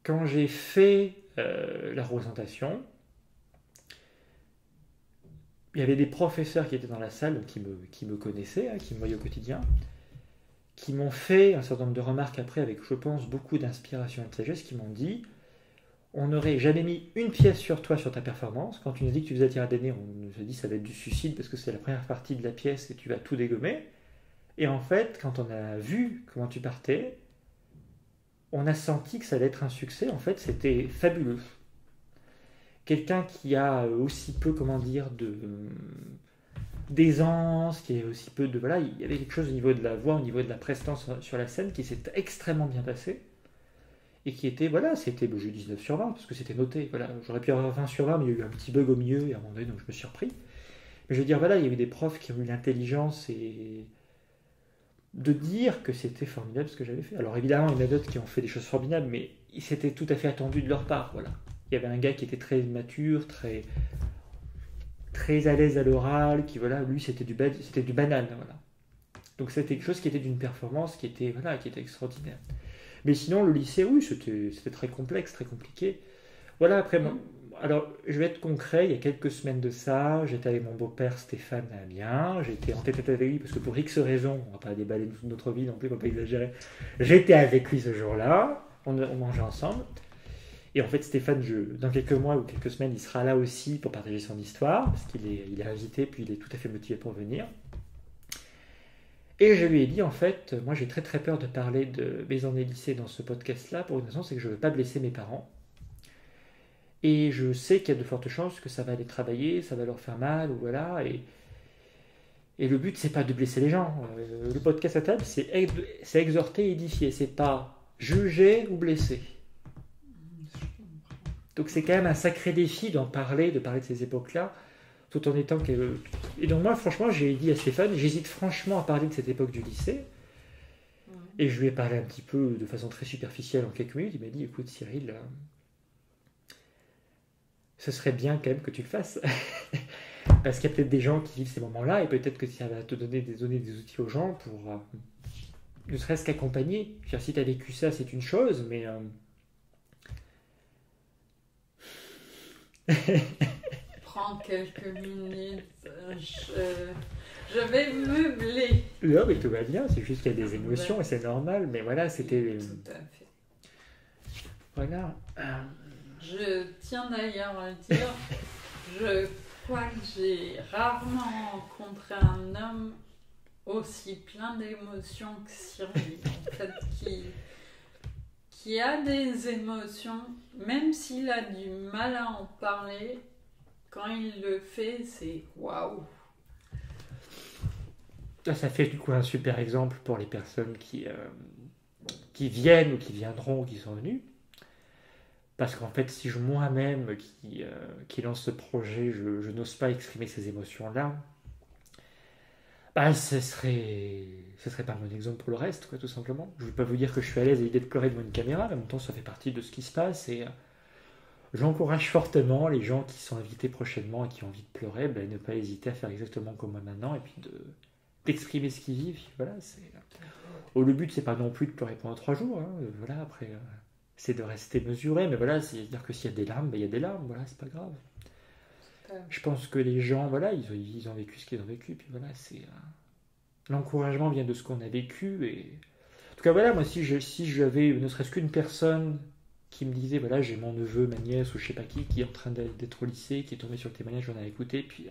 quand j'ai fait la représentation, il y avait des professeurs qui étaient dans la salle, qui me connaissaient, qui me voyaient au quotidien, qui m'ont fait un certain nombre de remarques après, avec, je pense, beaucoup d'inspiration et de sagesse, qui m'ont dit: on n'aurait jamais mis une pièce sur toi, sur ta performance. Quand tu nous as dit que tu faisais la tirade d'aîné, on nous a dit que ça va être du suicide parce que c'est la première partie de la pièce et tu vas tout dégommer. Et en fait, quand on a vu comment tu partais, on a senti que ça allait être un succès. En fait, c'était fabuleux. Quelqu'un qui a aussi peu, d'aisance, qui a aussi peu de... Voilà, il y avait quelque chose au niveau de la voix, au niveau de la prestance sur la scène qui s'est extrêmement bien passé. Et qui était, c'était, j'ai 19 sur 20, parce que c'était noté. Voilà, j'aurais pu avoir 20 sur 20, mais il y a eu un petit bug au milieu, et à un moment donné, donc je me suis repris. Mais je veux dire, il y a eu des profs qui ont eu l'intelligence et de dire que c'était formidable ce que j'avais fait. Alors évidemment, il y en a d'autres qui ont fait des choses formidables, mais c'était tout à fait attendu de leur part. Voilà. Il y avait un gars qui était très mature, très à l'aise à l'oral, qui lui c'était du banal. Voilà. Donc c'était quelque chose qui était d'une performance qui était extraordinaire. Mais sinon, le lycée, oui, c'était très complexe, très compliqué. Voilà, après, alors, je vais être concret, il y a quelques semaines de ça, j'étais avec mon beau-père Stéphane à Amiens, j'étais en tête avec lui, parce que pour X raisons, on va pas déballer toute notre vie non plus, on va pas exagérer, j'étais avec lui ce jour-là, on mangeait ensemble, et en fait, Stéphane, dans quelques mois ou quelques semaines, il sera là aussi pour partager son histoire, parce qu'il est invité, puis il est tout à fait motivé pour venir. Et je lui ai dit, en fait, moi j'ai très très peur de parler de mes années lycée dans ce podcast-là, pour une raison, c'est que je ne veux pas blesser mes parents. Et je sais qu'il y a de fortes chances que ça va les travailler, ça va leur faire mal, ou voilà. Et le but, c'est pas de blesser les gens. Le podcast à table, c'est exhorter et édifier. C'est pas juger ou blesser. Donc c'est quand même un sacré défi de parler de ces époques-là, tout en étant... Et donc moi, franchement, j'ai dit à Stéphane, j'hésite franchement à parler de cette époque du lycée. Et je lui ai parlé un petit peu de façon très superficielle en quelques minutes. Il m'a dit, écoute Cyril... ce serait bien quand même que tu le fasses. Parce qu'il y a peut-être des gens qui vivent ces moments-là et peut-être que ça va te donner des outils aux gens pour ne serait-ce qu'accompagner. Si tu as vécu ça, c'est une chose, mais... Prends quelques minutes, je vais meubler. Non, mais tout va bien, c'est juste qu'il y a des émotions et c'est normal, mais voilà, c'était... Tout à fait. Voilà. Je tiens d'ailleurs à dire, je crois que j'ai rarement rencontré un homme aussi plein d'émotions que Cyril, en fait, qui a des émotions, même s'il a du mal à en parler, quand il le fait, c'est waouh. Ça fait du coup un super exemple pour les personnes qui viennent ou qui viendront ou qui sont venues. Parce qu'en fait, si moi-même qui lance ce projet, je n'ose pas exprimer ces émotions-là, ce serait pas mon exemple pour le reste, quoi, tout simplement. Je ne vais pas vous dire que je suis à l'aise à l'idée de pleurer devant une caméra, mais en même temps, ça fait partie de ce qui se passe. Et j'encourage fortement les gens qui sont invités prochainement et qui ont envie de pleurer, ne pas hésiter à faire exactement comme moi maintenant, et puis d'exprimer ce qu'ils vivent. Voilà, le but, c'est pas non plus de pleurer pendant 3 jours. Voilà, après... c'est de rester mesuré, mais voilà, c'est-à-dire que s'il y a des larmes, il y a des larmes, voilà, c'est pas grave. Je pense que les gens, voilà, ils ont vécu ce qu'ils ont vécu, puis voilà, l'encouragement vient de ce qu'on a vécu, et... En tout cas, voilà, moi, si j'avais ne serait-ce qu'une personne qui me disait, voilà, j'ai mon neveu, ma nièce, ou je sais pas qui est en train d'être au lycée, qui est tombé sur le témoignage, j'en ai écouté, puis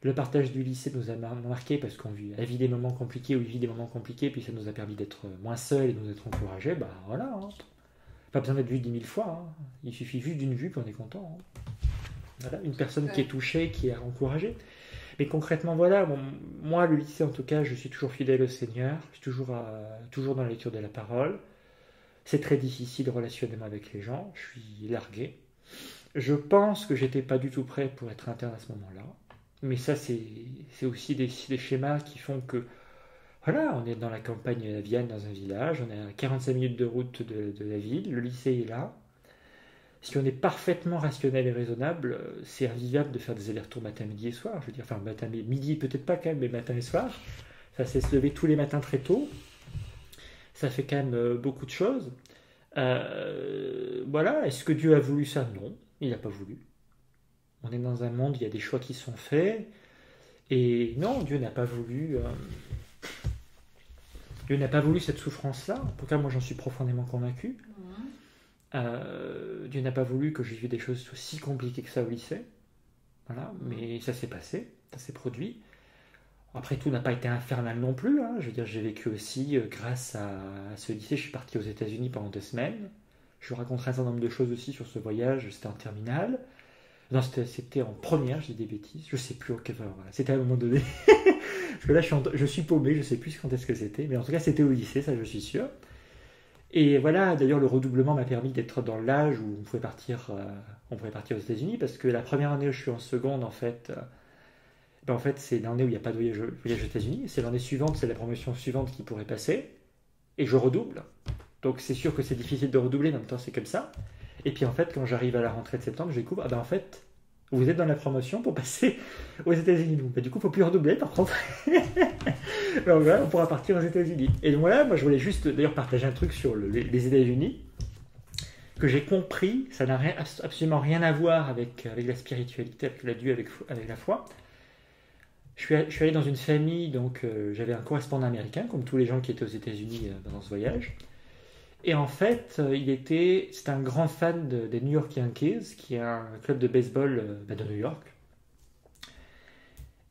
Le partage du lycée nous a marqué parce qu'on vit des moments compliqués ou il vit des moments compliqués, puis ça nous a permis d'être moins seuls et de nous être encouragés. Bah voilà, hein. Pas besoin d'être vu 10 000 fois. Hein. Il suffit juste d'une vue, puis on est content. Hein. Voilà, une personne qui est touchée, qui est encouragée. Mais concrètement, voilà, moi, le lycée, en tout cas, je suis toujours fidèle au Seigneur. Je suis toujours dans la lecture de la parole. C'est très difficile relationnellement avec les gens. Je suis largué. Je pense que j'étais pas du tout prêt pour être interne à ce moment-là. Mais ça, c'est aussi des schémas qui font que, voilà, on est dans la campagne à Vienne, dans un village, on est à 45 minutes de route de la ville, le lycée est là. Si on est parfaitement rationnel et raisonnable, c'est invivable de faire des allers-retours matin, midi et soir. Je veux dire, enfin, matin, midi peut-être pas quand même, mais matin et soir. Ça, c'est se lever tous les matins très tôt. Ça fait quand même beaucoup de choses. Voilà, est-ce que Dieu a voulu ça? Non, il n'a pas voulu. On est dans un monde, il y a des choix qui sont faits. Et non, Dieu n'a pas voulu... Dieu n'a pas voulu cette souffrance-là. En tout cas, moi, j'en suis profondément convaincu. Dieu n'a pas voulu que je vive des choses aussi compliquées que ça au lycée. Voilà, mais ça s'est passé, ça s'est produit. Après, tout n'a pas été infernal non plus. Hein. Je veux dire, j'ai vécu aussi, grâce à ce lycée, je suis parti aux États-Unis pendant 2 semaines. Je vous raconterai un certain nombre de choses aussi sur ce voyage. C'était en terminale. Non, c'était en première, j'ai des bêtises. Je sais plus. Okay, voilà. C'était à un moment donné. Parce que là, je suis paumé, je sais plus quand est-ce que c'était. Mais en tout cas, c'était au lycée, ça je suis sûr. Et voilà, d'ailleurs, le redoublement m'a permis d'être dans l'âge où on pouvait partir aux États-Unis. Parce que la première année où je suis en seconde, en fait, c'est l'année où il n'y a pas de voyage aux États-Unis. C'est l'année suivante, c'est la promotion suivante qui pourrait passer. Et je redouble. Donc c'est sûr que c'est difficile de redoubler, en même temps c'est comme ça. Et puis en fait, quand j'arrive à la rentrée de septembre, je découvre, en fait, vous êtes dans la promotion pour passer aux États-Unis. Du coup, il ne faut plus redoubler par contre. Donc voilà, on pourra partir aux États-Unis. Et donc voilà, moi je voulais juste d'ailleurs partager un truc sur les États-Unis, que j'ai compris, ça n'a absolument rien à voir avec la spiritualité, avec la Dieu, avec la foi. Je suis allé dans une famille, donc j'avais un correspondant américain, comme tous les gens qui étaient aux États-Unis pendant ce voyage. Et en fait, c'était un grand fan des New York Yankees, qui est un club de baseball de New York.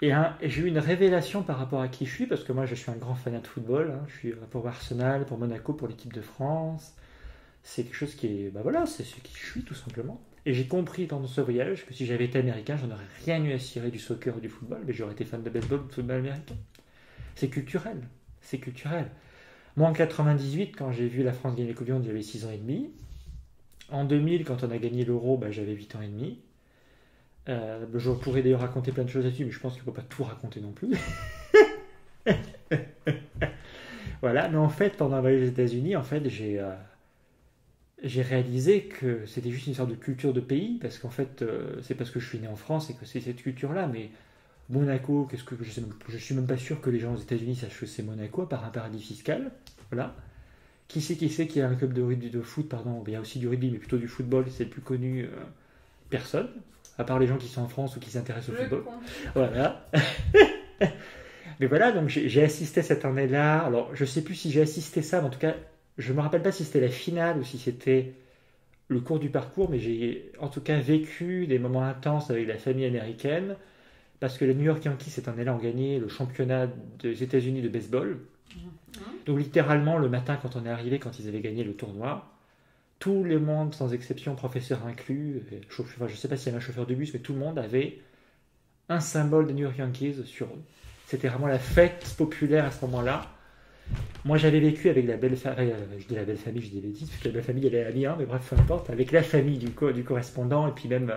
Et j'ai eu une révélation par rapport à qui je suis, parce que moi je suis un grand fanat de football. Hein. Je suis pour Arsenal, pour Monaco, pour l'équipe de France. C'est quelque chose qui est, c'est ce qui je suis tout simplement. Et j'ai compris pendant ce voyage que si j'avais été américain, j'en aurais rien eu à cirer du soccer ou du football, mais j'aurais été fan de baseball ou de football américain. C'est culturel. C'est culturel. Moi, en 98, quand j'ai vu la France gagner la Coupe du Monde, j'avais 6 ans et demi. En 2000, quand on a gagné l'Euro, j'avais 8 ans et demi. Je pourrais d'ailleurs raconter plein de choses là-dessus, mais je pense qu'il ne faut pas tout raconter non plus. Voilà, mais en fait, pendant le voyage aux États-Unis, en fait, j'ai réalisé que c'était juste une sorte de culture de pays, parce qu'en fait, c'est parce que je suis né en France et que c'est cette culture-là, mais Monaco, je suis même pas sûr que les gens aux États-Unis sachent que c'est Monaco, par un paradis fiscal, voilà. Qui sait qu'il y a un club de foot, pardon, il y a aussi du rugby, mais plutôt du football, c'est le plus connu, personne, à part les gens qui sont en France ou qui s'intéressent au football. Voilà. Mais voilà, donc j'ai assisté cette année-là, alors je sais plus si j'ai assisté ça, mais en tout cas, je me rappelle pas si c'était la finale ou si c'était le cours du parcours, mais j'ai en tout cas vécu des moments intenses avec la famille américaine, parce que les New York Yankees cette année-là ont gagné le championnat des États-Unis de baseball. Donc littéralement, le matin quand on est arrivé, quand ils avaient gagné le tournoi, tout le monde, sans exception, professeur inclus, je ne sais pas s'il y avait un chauffeur de bus, mais tout le monde avait un symbole des New York Yankees sur eux. C'était vraiment la fête populaire à ce moment-là. Moi, j'avais vécu avec la belle famille, je dis la belle famille, je dis des bêtises, parce que la belle famille, elle est amie, mais bref, peu importe, avec la famille du correspondant, et puis même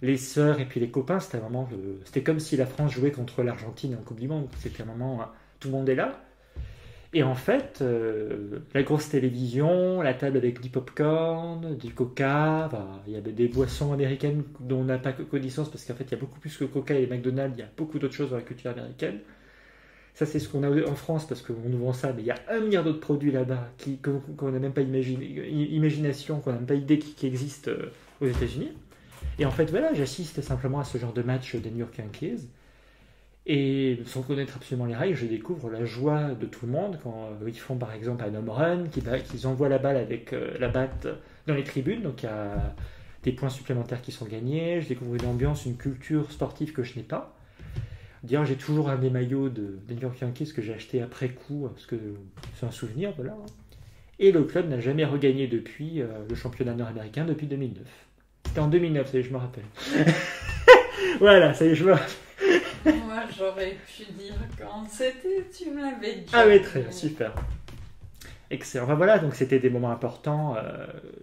les sœurs, et puis les copains, c'était comme si la France jouait contre l'Argentine en Coupe du Monde. C'était un moment, tout le monde est là. Et en fait, la grosse télévision, la table avec du popcorn, du coca, il y avait des boissons américaines dont on n'a pas connaissance, parce qu'en fait, il y a beaucoup plus que coca et McDonald's, il y a beaucoup d'autres choses dans la culture américaine. Ça, c'est ce qu'on a en France, parce qu'on nous vend ça, mais il y a 1 milliard d'autres produits là-bas qu'on n'a même pas imagination, qu'on n'a même pas idée qui existent aux États-Unis. Et en fait, voilà, j'assiste simplement à ce genre de match des New York Yankees. Et sans connaître absolument les règles, je découvre la joie de tout le monde quand ils font par exemple un home run, qu'ils envoient la balle avec la batte dans les tribunes, donc il y a des points supplémentaires qui sont gagnés. Je découvre une ambiance, une culture sportive que je n'ai pas. D'ailleurs, j'ai toujours un des maillots des New York Yankees que j'ai acheté après coup, parce que c'est un souvenir, voilà. Et le club n'a jamais regagné depuis le championnat nord-américain depuis 2009. C'était en 2009, ça y est, je me rappelle. Voilà, ça y est, je me rappelle. Moi, j'aurais pu dire quand c'était, tu me l'avais dit. Ah oui, très bien, super. Excellent. Enfin, voilà, donc c'était des moments importants.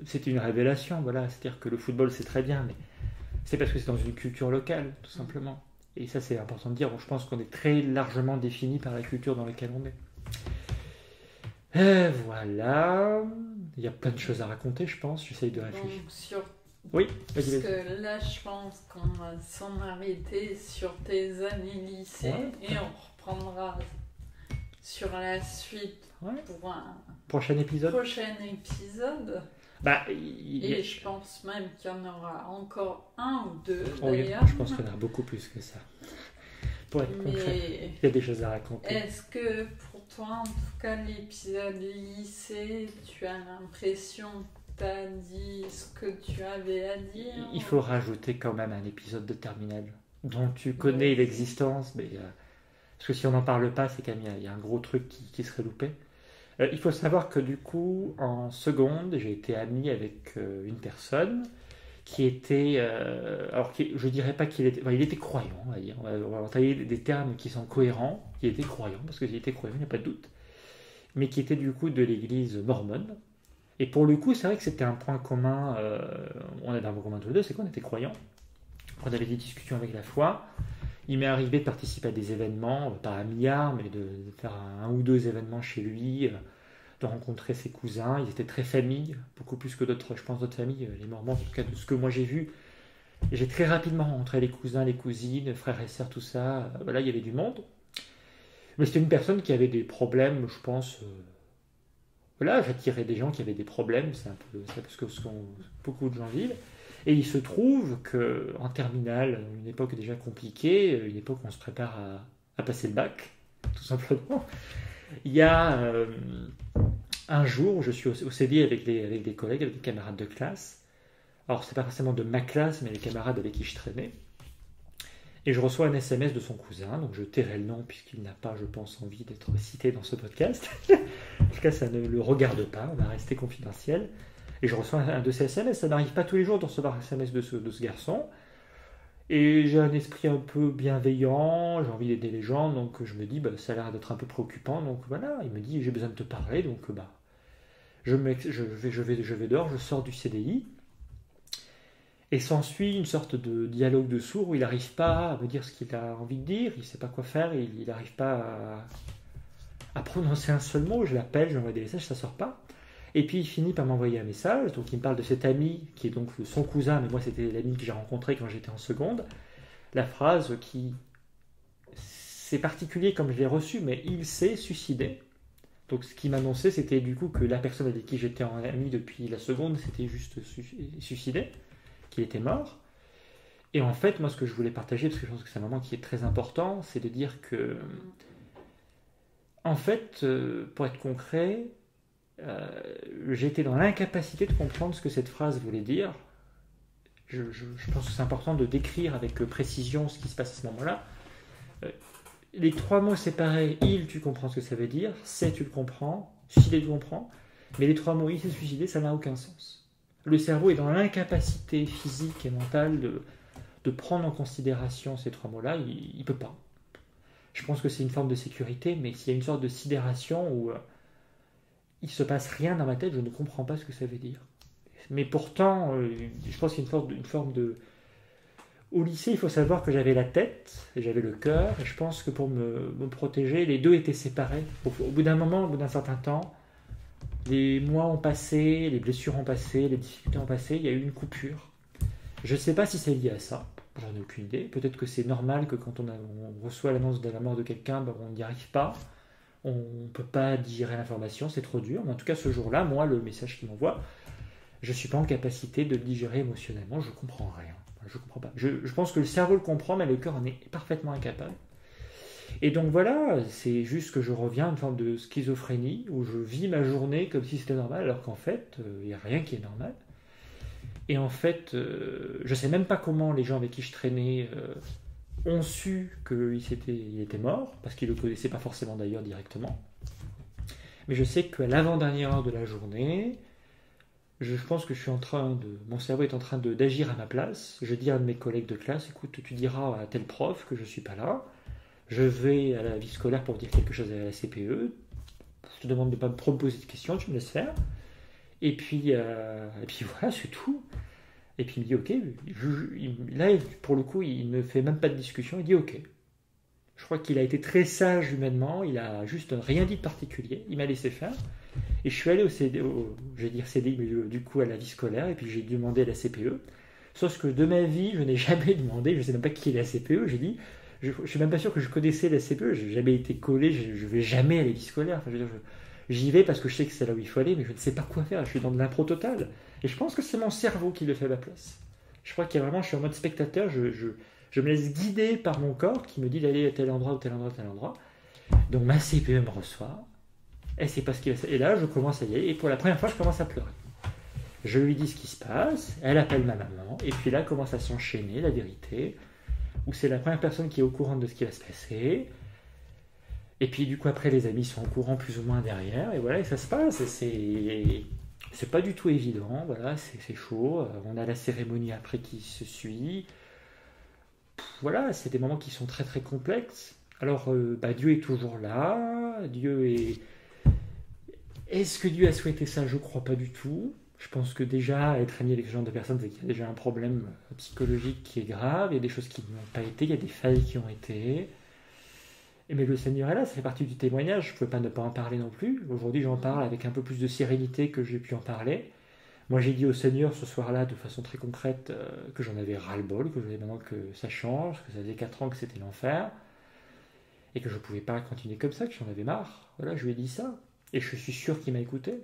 C'était une révélation, voilà. C'est-à-dire que le football, c'est très bien, mais c'est parce que c'est dans une culture locale, tout simplement. Et ça, c'est important de dire. Bon, je pense qu'on est très largement défini par la culture dans laquelle on est. Voilà. Il y a plein de choses à raconter, je pense. J'essaye de réfléchir. Donc, Oui, parce vas-y. que là, je pense qu'on va s'en arrêter sur tes années lycée et on reprendra sur la suite pour un prochain épisode. Bah, et je pense même qu'il y en aura encore un ou deux d'ailleurs. Je pense qu'il y en aura beaucoup plus que ça. Pour être concret, il y a des choses à raconter. Est-ce que pour toi, en tout cas, l'épisode lycée, tu as l'impression que tu as dit ce que tu avais à dire? Il faut rajouter quand même un épisode de terminale dont tu connais l'existence, mais parce que si on n'en parle pas, c'est quand même il y a un gros truc qui serait loupé. Il faut savoir que du coup, en seconde, j'ai été ami avec une personne qui était... je dirais pas qu'il était... il était croyant, on va dire. On va employer des termes qui sont cohérents. Il était croyant, parce qu'il était croyant, il n'y a pas de doute. Mais qui était du coup de l'église mormone. Et pour le coup, c'est vrai que c'était un point commun. On avait un point commun tous les deux, c'est qu'on était croyants. On avait des discussions avec la foi. Il m'est arrivé de participer à des événements, pas à un milliard, mais de faire un ou deux événements chez lui, de rencontrer ses cousins. Ils étaient très famille, beaucoup plus que d'autres, je pense, d'autres familles, les Mormons, en tout cas de ce que moi j'ai vu. Et j'ai très rapidement rencontré les cousins, les cousines, frères et sœurs, tout ça. Voilà, il y avait du monde. Mais c'était une personne qui avait des problèmes, je pense. Voilà, j'attirais des gens qui avaient des problèmes, c'est un peu ce que beaucoup de gens vivent. Et il se trouve qu'en terminale, une époque déjà compliquée, une époque où on se prépare à passer le bac, tout simplement, il y a un jour où je suis au CD avec des collègues, avec des camarades de classe. Alors, c'est pas forcément de ma classe, mais les camarades avec qui je traînais. Et je reçois un SMS de son cousin, donc je tairai le nom puisqu'il n'a pas, je pense, envie d'être cité dans ce podcast. En tout cas, ça ne le regarde pas, on va rester confidentiel. Et je reçois un de ces SMS, ça n'arrive pas tous les jours de recevoir un SMS de ce garçon. Et j'ai un esprit un peu bienveillant, j'ai envie d'aider les gens, donc je me dis, ça a l'air d'être un peu préoccupant, donc voilà, il me dit, j'ai besoin de te parler, donc je vais dehors, je sors du CDI, et s'ensuit une sorte de dialogue de sourd où il n'arrive pas à me dire ce qu'il a envie de dire, il ne sait pas quoi faire, il n'arrive pas à prononcer un seul mot, je l'appelle, j'envoie des messages, ça ne sort pas. Et puis il finit par m'envoyer un message, donc il me parle de cet ami qui est donc son cousin, mais moi c'était l'ami que j'ai rencontré quand j'étais en seconde. La phrase qui, c'est particulier comme je l'ai reçue, mais il s'est suicidé. Donc ce qui m'annonçait, c'était du coup que la personne avec qui j'étais en ami depuis la seconde s'était juste suicidé, qu'il était mort. Et en fait, moi ce que je voulais partager, parce que je pense que c'est un moment qui est très important, c'est de dire que, en fait, pour être concret, j'étais dans l'incapacité de comprendre ce que cette phrase voulait dire. Je pense que c'est important de décrire avec précision ce qui se passe à ce moment-là. Les trois mots séparés, il, tu comprends ce que ça veut dire, c'est, tu le comprends, suicider, tu comprends, mais les trois mots, il s'est suicidé, ça n'a aucun sens. Le cerveau est dans l'incapacité physique et mentale de prendre en considération ces trois mots-là, il ne peut pas. Je pense que c'est une forme de sécurité, mais s'il y a une sorte de sidération où il ne se passe rien dans ma tête, je ne comprends pas ce que ça veut dire. Mais pourtant, je pense qu'il y a une forme de... Au lycée, il faut savoir que j'avais la tête, et j'avais le cœur, et je pense que pour me protéger, les deux étaient séparés. Au bout d'un moment, au bout d'un certain temps, les mois ont passé, les blessures ont passé, les difficultés ont passé, il y a eu une coupure. Je ne sais pas si c'est lié à ça, j'en ai aucune idée. Peut-être que c'est normal que quand on reçoit l'annonce de la mort de quelqu'un, on n'y arrive pas. On ne peut pas digérer l'information, c'est trop dur. Mais en tout cas, ce jour-là, moi, le message qu'il m'envoie, je ne suis pas en capacité de le digérer émotionnellement, je ne comprends rien. Je comprends pas. Je pense que le cerveau le comprend, mais le cœur en est parfaitement incapable. Et donc voilà, c'est juste que je reviens à une forme de schizophrénie, où je vis ma journée comme si c'était normal, alors qu'en fait, il n'y a rien qui est normal. Et en fait, je ne sais même pas comment les gens avec qui je traînais ont su qu'il était mort, parce qu'ils ne le connaissaient pas forcément d'ailleurs directement. Mais je sais qu'à l'avant-dernière heure de la journée, je pense que mon cerveau est en train d'agir à ma place. Je dis à un de mes collègues de classe, écoute, tu diras à tel prof que je ne suis pas là. Je vais à la vie scolaire pour dire quelque chose à la CPE. Je te demande de ne pas me proposer de questions, tu me laisses faire. Et puis voilà, c'est tout. Et puis il me dit ok. Là, pour le coup, il ne fait même pas de discussion. Il dit ok. Je crois qu'il a été très sage humainement. Il a juste rien dit de particulier. Il m'a laissé faire. Et je suis allé je vais dire CD, mais du coup à la vie scolaire. Et puis j'ai demandé à la CPE. Sauf que de ma vie, je n'ai jamais demandé. Je ne sais même pas qui est la CPE. J'ai dit, je ne suis même pas sûr que je connaissais la CPE. Je n'ai jamais été collé. Je ne vais jamais à la vie scolaire. Enfin, je veux dire, j'y vais parce que je sais que c'est là où il faut aller, mais je ne sais pas quoi faire. Je suis dans de l'impro total. Et je pense que c'est mon cerveau qui le fait à ma place. Je crois qu'il y a vraiment, je suis en mode spectateur. Je me laisse guider par mon corps qui me dit d'aller à tel endroit ou tel endroit, tel endroit. Donc ma CPE me reçoit. Elle sait pas ce qu'il va. Et là, je commence à y aller. Et pour la première fois, je commence à pleurer. Je lui dis ce qui se passe. Elle appelle ma maman. Et puis là, commence à s'enchaîner la vérité. Où c'est la première personne qui est au courant de ce qui va se passer. Et puis du coup après les amis sont au courant plus ou moins derrière et voilà et ça se passe et c'est pas du tout évident, voilà, c'est chaud, on a la cérémonie après qui se suit, voilà, c'est des moments qui sont très très complexes. Alors Dieu est toujours là, est-ce que Dieu a souhaité ça? Je crois pas du tout. Je pense que déjà être ami avec ce genre de personnes, c'est qu'il y a déjà un problème psychologique qui est grave, il y a des choses qui n'ont pas été, il y a des failles qui ont été. Mais le Seigneur est là, ça fait partie du témoignage, je ne pouvais pas ne pas en parler non plus. Aujourd'hui, j'en parle avec un peu plus de sérénité que j'ai pu en parler. Moi, j'ai dit au Seigneur ce soir-là, de façon très concrète, que j'en avais ras-le-bol, que je voulais maintenant que ça change, que ça faisait 4 ans que c'était l'enfer, et que je ne pouvais pas continuer comme ça, que j'en avais marre. Voilà, je lui ai dit ça. Et je suis sûr qu'il m'a écouté.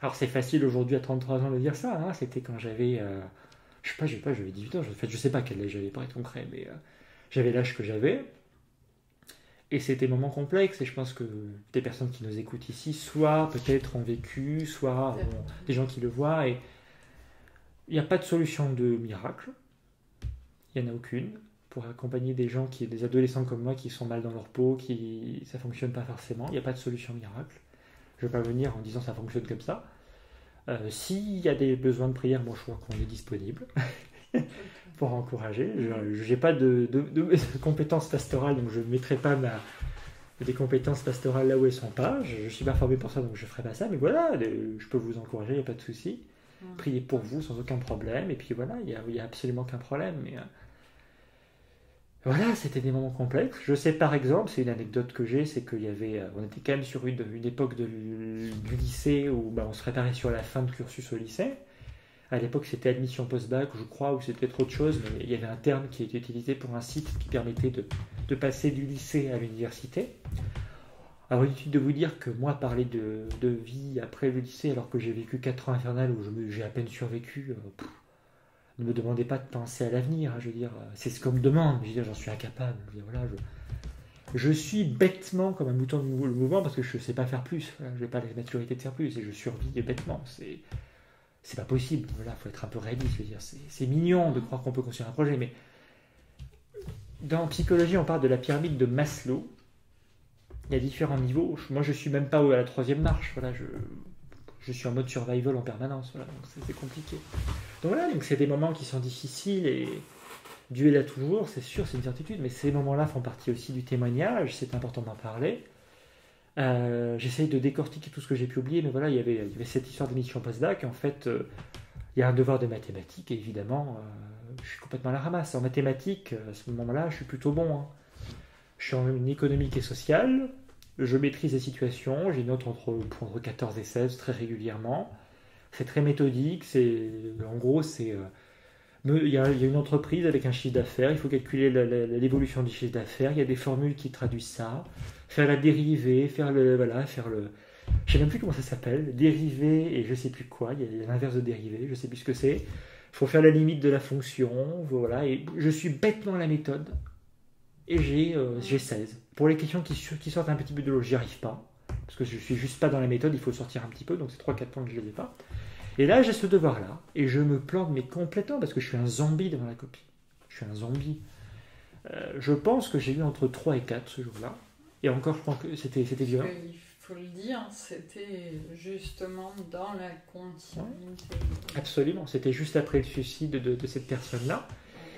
Alors, c'est facile aujourd'hui, à 33 ans, de dire ça. Hein. C'était quand j'avais... j'avais 18 ans. En fait, je ne sais pas quel âge j'avais, pour être concret, mais j'avais l'âge que j'avais. Et c'était des moments complexes, et je pense que des personnes qui nous écoutent ici, soit peut-être ont vécu, soit des gens qui le voient, et il n'y a pas de solution de miracle, il n'y en a aucune, pour accompagner des gens, des adolescents comme moi, qui sont mal dans leur peau, ça ne fonctionne pas forcément, il n'y a pas de solution miracle. Je ne vais pas venir en disant ça fonctionne comme ça. S'il y a des besoins de prière, moi je crois qu'on est disponible. Pour encourager. Je n'ai pas de compétences pastorales, donc je ne mettrai pas des compétences pastorales là où elles ne sont pas. Je ne suis pas formé pour ça, donc je ne ferai pas ça. Mais voilà, je peux vous encourager, il n'y a pas de souci. Priez pour vous sans aucun problème. Et puis voilà, il n'y a absolument aucun problème. Mais voilà, c'était des moments complexes. Je sais par exemple, c'est une anecdote que j'ai, c'est qu'il y avait, on était quand même sur une époque du lycée où on se préparait sur la fin de cursus au lycée. À l'époque, c'était admission post-bac, je crois, ou c'était peut-être autre chose, mais il y avait un terme qui était utilisé pour un site qui permettait de passer du lycée à l'université. Alors, inutile de vous dire que moi, parler de vie après le lycée, alors que j'ai vécu 4 ans infernales où j'ai à peine survécu, ne me demandez pas de penser à l'avenir. Hein, je veux dire, c'est ce qu'on me demande. Je veux dire, j'en suis incapable. Je veux dire, voilà, je suis bêtement comme un mouton de mouvement parce que je ne sais pas faire plus. Voilà, je n'ai pas la maturité de faire plus et je survis bêtement. C'est pas possible, voilà, faut être un peu réaliste, je veux dire, c'est mignon de croire qu'on peut construire un projet, mais dans psychologie, on parle de la pyramide de Maslow. Il y a différents niveaux. Moi, je suis même pas à la 3e marche, voilà, je suis en mode survival en permanence, voilà, donc c'est compliqué. Donc voilà, donc c'est des moments qui sont difficiles et Dieu est là toujours, c'est sûr, c'est une certitude, mais ces moments-là font partie aussi du témoignage, c'est important d'en parler. J'essaye de décortiquer tout ce que j'ai pu oublier, mais voilà, il y avait cette histoire d'émission post-bac. En fait, il y a un devoir de mathématiques, et évidemment, je suis complètement à la ramasse. En mathématiques, à ce moment-là, je suis plutôt bon. Hein. Je suis en économique et sociale, je maîtrise les situations, j'ai une note entre 14 et 16 très régulièrement. C'est très méthodique, en gros, il y a une entreprise avec un chiffre d'affaires, il faut calculer l'évolution du chiffre d'affaires, il y a des formules qui traduisent ça, faire la dérivée, faire le... Je sais même plus comment ça s'appelle, dérivée et je sais plus quoi, il y a l'inverse de dérivée, je sais plus ce que c'est. Il faut faire la limite de la fonction, voilà, et je suis bêtement à la méthode, et j'ai 16. Pour les questions qui sortent un petit peu de l'eau, j'y arrive pas, parce que je suis juste pas dans la méthode, il faut sortir un petit peu, donc c'est 3-4 points que je ne les ai pas. Et là, j'ai ce devoir-là, et je me plante mais complètement, parce que je suis un zombie devant la copie. Je suis un zombie. Je pense que j'ai eu entre 3 et 4 ce jour-là. Et encore, je pense que c'était violent. Il faut le dire, c'était justement dans la continuité. Absolument, c'était juste après le suicide de cette personne-là.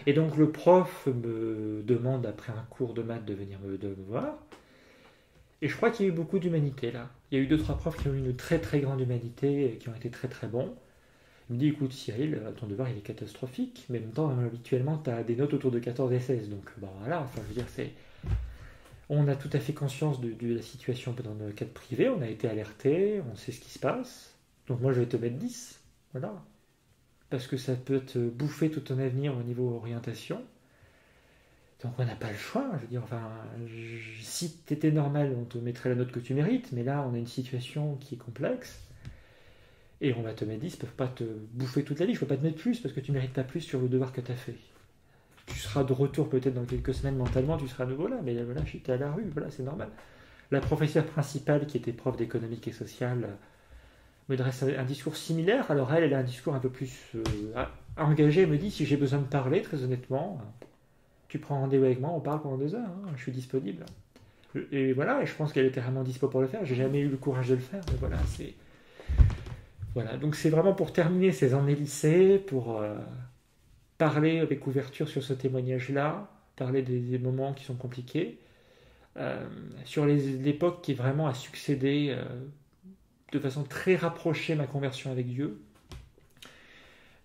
Et donc le prof me demande après un cours de maths de venir de me voir. Et je crois qu'il y a eu beaucoup d'humanité là. Il y a eu 2-3 profs qui ont eu une très très grande humanité et qui ont été très très bons. Il me dit, écoute Cyril, ton devoir il est catastrophique, mais en même temps habituellement tu as des notes autour de 14 et 16. Donc bon, voilà, enfin je veux dire c'est... On a tout à fait conscience de la situation dans le cadre privé, on a été alerté, on sait ce qui se passe. Donc moi je vais te mettre 10. Voilà. Parce que ça peut te bouffer tout ton avenir au niveau orientation. Donc on n'a pas le choix. Je veux dire, enfin, si tu étais normal, on te mettrait la note que tu mérites, mais là on a une situation qui est complexe. Et on va te mettre 10, ils ne peuvent pas te bouffer toute la vie. Je ne peux pas te mettre plus parce que tu ne mérites pas plus sur le devoir que tu as fait. Tu seras de retour peut-être dans quelques semaines mentalement, tu seras à nouveau là, mais là, voilà, j'étais à la rue, voilà, c'est normal. La professeure principale, qui était prof d'économique et sociale, me dresse un discours similaire. Alors elle a un discours un peu plus engagé, elle me dit, si j'ai besoin de parler, très honnêtement, tu prends rendez-vous avec moi, on parle pendant 2 heures, hein, je suis disponible. Et voilà, et je pense qu'elle était vraiment dispo pour le faire, j'ai jamais eu le courage de le faire, mais voilà, c'est... Voilà, donc c'est vraiment pour terminer ces années lycée, pour... parler avec ouverture sur ce témoignage-là, parler des moments qui sont compliqués, sur l'époque qui vraiment a succédé de façon très rapprochée ma conversion avec Dieu,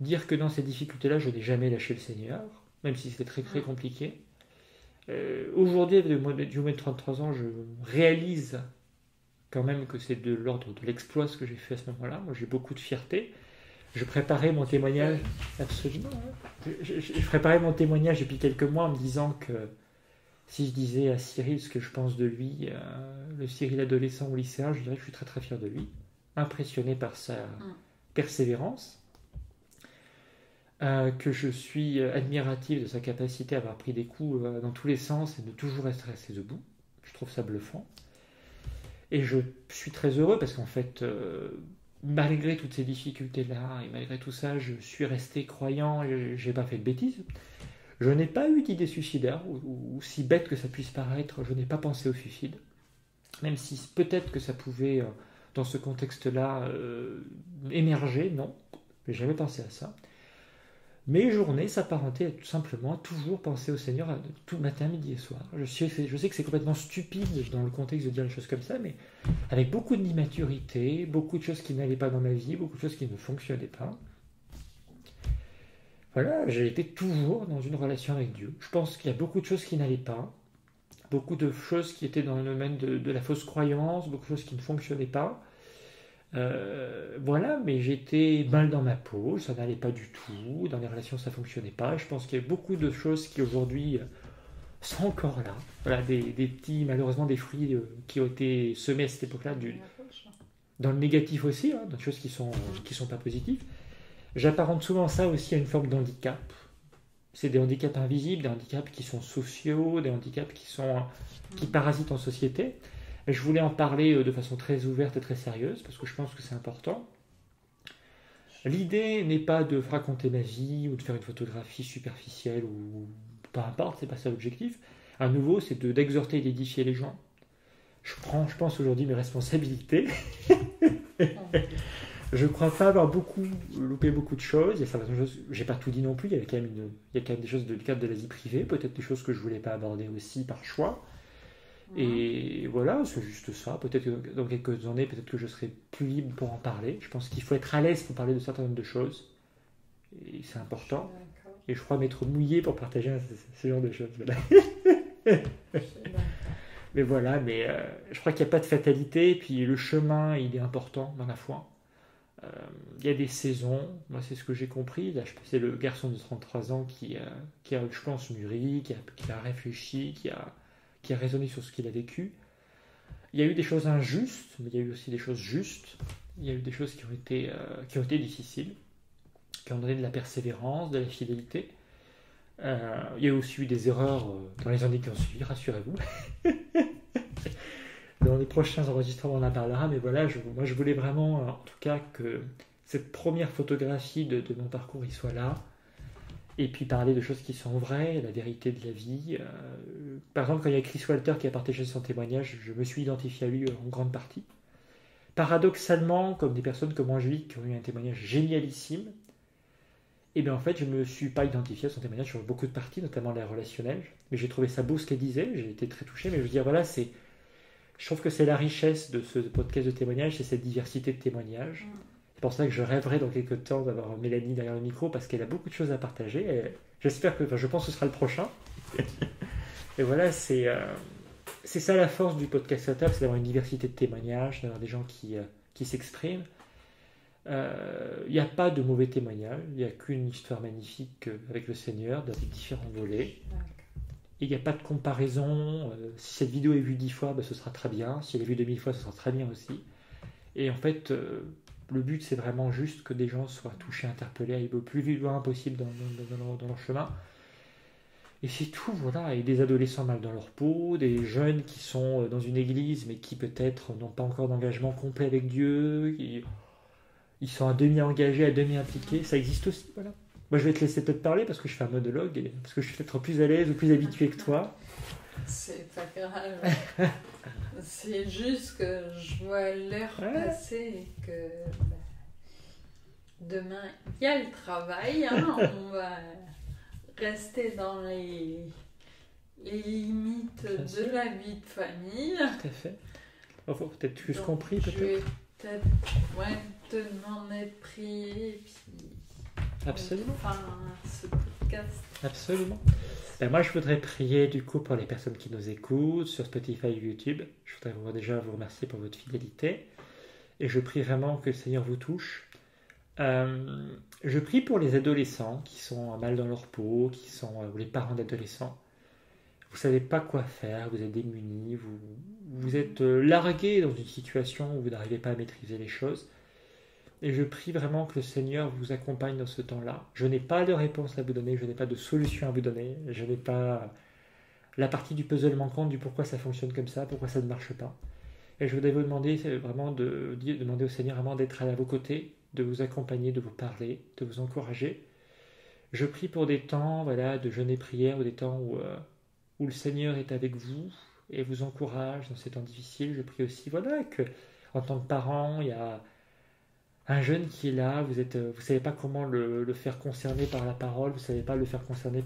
dire que dans ces difficultés-là, je n'ai jamais lâché le Seigneur, même si c'était très très compliqué. Aujourd'hui, avec du moins de 33 ans, je réalise quand même que c'est de l'ordre de l'exploit ce que j'ai fait à ce moment-là. Moi, j'ai beaucoup de fierté. Je préparais mon témoignage, absolument. Je préparais mon témoignage depuis quelques mois en me disant que si je disais à Cyril ce que je pense de lui, le Cyril adolescent ou lycéen, je dirais que je suis très très fier de lui, impressionné par sa persévérance, que je suis admiratif de sa capacité à avoir pris des coups dans tous les sens et de toujours rester resté debout. Je trouve ça bluffant. Et je suis très heureux parce qu'en fait... malgré toutes ces difficultés-là et malgré tout ça, je suis resté croyant et je n'ai pas fait de bêtises. Je n'ai pas eu d'idée suicidaire, ou si bête que ça puisse paraître, je n'ai pas pensé au suicide. Même si peut-être que ça pouvait, dans ce contexte-là, émerger, non, je n'ai jamais pensé à ça. Mes journées s'apparentaient tout simplement à toujours penser au Seigneur tout matin, midi et soir. Je sais que c'est complètement stupide dans le contexte de dire les choses comme ça, mais avec beaucoup d'immaturité, beaucoup de choses qui n'allaient pas dans ma vie, beaucoup de choses qui ne fonctionnaient pas. Voilà, j'ai été toujours dans une relation avec Dieu. Je pense qu'il y a beaucoup de choses qui n'allaient pas, beaucoup de choses qui étaient dans le domaine de la fausse croyance, beaucoup de choses qui ne fonctionnaient pas. Voilà, mais j'étais mal dans ma peau, ça n'allait pas du tout, dans les relations ça fonctionnait pas. Je pense qu'il y a beaucoup de choses qui aujourd'hui sont encore là. Voilà, des petits, malheureusement des fruits qui ont été semés à cette époque-là, dans le négatif aussi, hein, dans des choses qui sont pas positives. J'apparente souvent ça aussi à une forme d'handicap. C'est des handicaps invisibles, des handicaps qui sont sociaux, des handicaps qui parasitent en société. Et je voulais en parler de façon très ouverte et très sérieuse, parce que je pense que c'est important. L'idée n'est pas de raconter ma vie, ou de faire une photographie superficielle, ou peu importe, c'est pas ça l'objectif. À nouveau, c'est d'exhorter et d'édifier les gens. Je pense aujourd'hui mes responsabilités. Je ne crois pas avoir loupé beaucoup de choses. J'ai pas tout dit non plus. Il y a quand même des choses du cadre de la vie privée, peut-être des choses que je voulais pas aborder aussi par choix. Et voilà, c'est juste ça. Peut-être que dans quelques années, peut-être que je serai plus libre pour en parler. Je pense qu'il faut être à l'aise pour parler de certaines nombre de choses. Et c'est important. Et je crois m'être mouillé pour partager ce genre de choses. Voilà. Mais voilà, je crois qu'il n'y a pas de fatalité. Et puis le chemin, il est important dans la foi. Il y a des saisons, moi c'est ce que j'ai compris. Là, c'est le garçon de 33 ans qui a, je pense, mûri, qui a réfléchi, qui a raisonné sur ce qu'il a vécu. Il y a eu des choses injustes, mais il y a eu aussi des choses justes. Il y a eu des choses qui ont été difficiles, qui ont donné de la persévérance, de la fidélité. Il y a aussi eu des erreurs dans les années qui ont suivi, rassurez-vous. Dans les prochains enregistrements, on en parlera, mais voilà, moi je voulais vraiment, en tout cas, que cette première photographie de mon parcours il soit là, et puis parler de choses qui sont vraies, la vérité de la vie. Par exemple, quand il y a Chris Walter qui a partagé son témoignage, je me suis identifié à lui en grande partie. Paradoxalement, comme des personnes comme Angélique qui ont eu un témoignage génialissime, et bien en fait, je ne me suis pas identifié à son témoignage sur beaucoup de parties, notamment les relationnelles. Mais j'ai trouvé ça beau ce qu'elle disait, j'ai été très touché. Mais je veux dire, voilà, je trouve que c'est la richesse de ce podcast de témoignages, c'est cette diversité de témoignages. C'est pour ça que je rêverais dans quelques temps d'avoir Mélanie derrière le micro, parce qu'elle a beaucoup de choses à partager. Et j'espère je pense que ce sera le prochain. Et voilà, c'est ça la force du podcast à table, c'est d'avoir une diversité de témoignages, d'avoir des gens qui s'expriment. Il n'y a pas de mauvais témoignages, il n'y a qu'une histoire magnifique avec le Seigneur, dans les différents volets. Il n'y a pas de comparaison. Si cette vidéo est vue 10 fois, ce sera très bien. Si elle est vue 2000 fois, ce sera très bien aussi. Et en fait, le but, c'est vraiment juste que des gens soient touchés, interpellés, aller le plus loin possible dans leur chemin. Et c'est tout, voilà. Et des adolescents mal dans leur peau, des jeunes qui sont dans une église, mais qui peut-être n'ont pas encore d'engagement complet avec Dieu. Ils sont à demi engagés, à demi impliqués. Ça existe aussi, voilà. Moi, je vais te laisser peut-être parler parce que je fais un monologue, parce que je suis peut-être plus à l'aise ou plus habitué que toi. C'est pas grave. C'est juste que je vois l'heure passer et que demain, il y a le travail. Hein, on va rester dans les limites de la vie de famille. Tout à fait. Il faut peut-être plus compris, peut-être. Je vais peut-être te demander de prier et puis... Absolument. Enfin, ce podcast. Absolument. Moi, je voudrais prier du coup pour les personnes qui nous écoutent sur Spotify ou YouTube. Je voudrais déjà vous remercier pour votre fidélité. Et je prie vraiment que le Seigneur vous touche. Je prie pour les adolescents qui sont mal dans leur peau, ou les parents d'adolescents. Vous ne savez pas quoi faire, vous êtes démunis, vous êtes largués dans une situation où vous n'arrivez pas à maîtriser les choses. Et je prie vraiment que le Seigneur vous accompagne dans ce temps-là. Je n'ai pas de réponse à vous donner, je n'ai pas de solution à vous donner, je n'ai pas la partie du puzzle manquante du pourquoi ça fonctionne comme ça, pourquoi ça ne marche pas. Et je voudrais vous demander vraiment demander au Seigneur vraiment d'être à vos côtés, de vous accompagner, de vous parler, de vous encourager. Je prie pour des temps de jeûne et prière, ou des temps où le Seigneur est avec vous et vous encourage dans ces temps difficiles. Je prie aussi que en tant que parent, il y a un jeune qui est là, vous savez pas comment le faire concerner par la parole, vous savez pas le faire concerner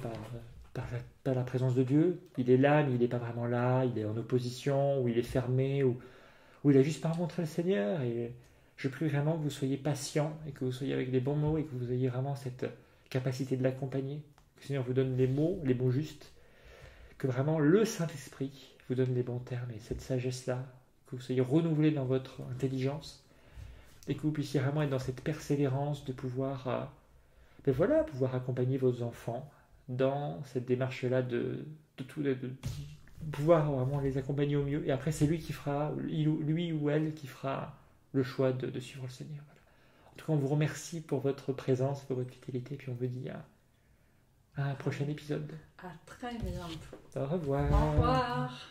par la présence de Dieu. Il est là, mais il n'est pas vraiment là, il est en opposition, ou il est fermé, ou il a juste pas rencontré le Seigneur. Et je prie vraiment que vous soyez patient, et que vous soyez avec les bons mots, et que vous ayez vraiment cette capacité de l'accompagner. Que le Seigneur vous donne les mots justes, que vraiment le Saint-Esprit vous donne les bons termes, et cette sagesse-là, que vous soyez renouvelé dans votre intelligence, et que vous puissiez vraiment être dans cette persévérance de pouvoir accompagner vos enfants dans cette démarche-là de pouvoir vraiment les accompagner au mieux. Et après, c'est lui ou elle qui fera le choix de suivre le Seigneur. Voilà. En tout cas, on vous remercie pour votre présence, pour votre fidélité, et puis on vous dit à un prochain épisode. À très bientôt. Au revoir. Au revoir.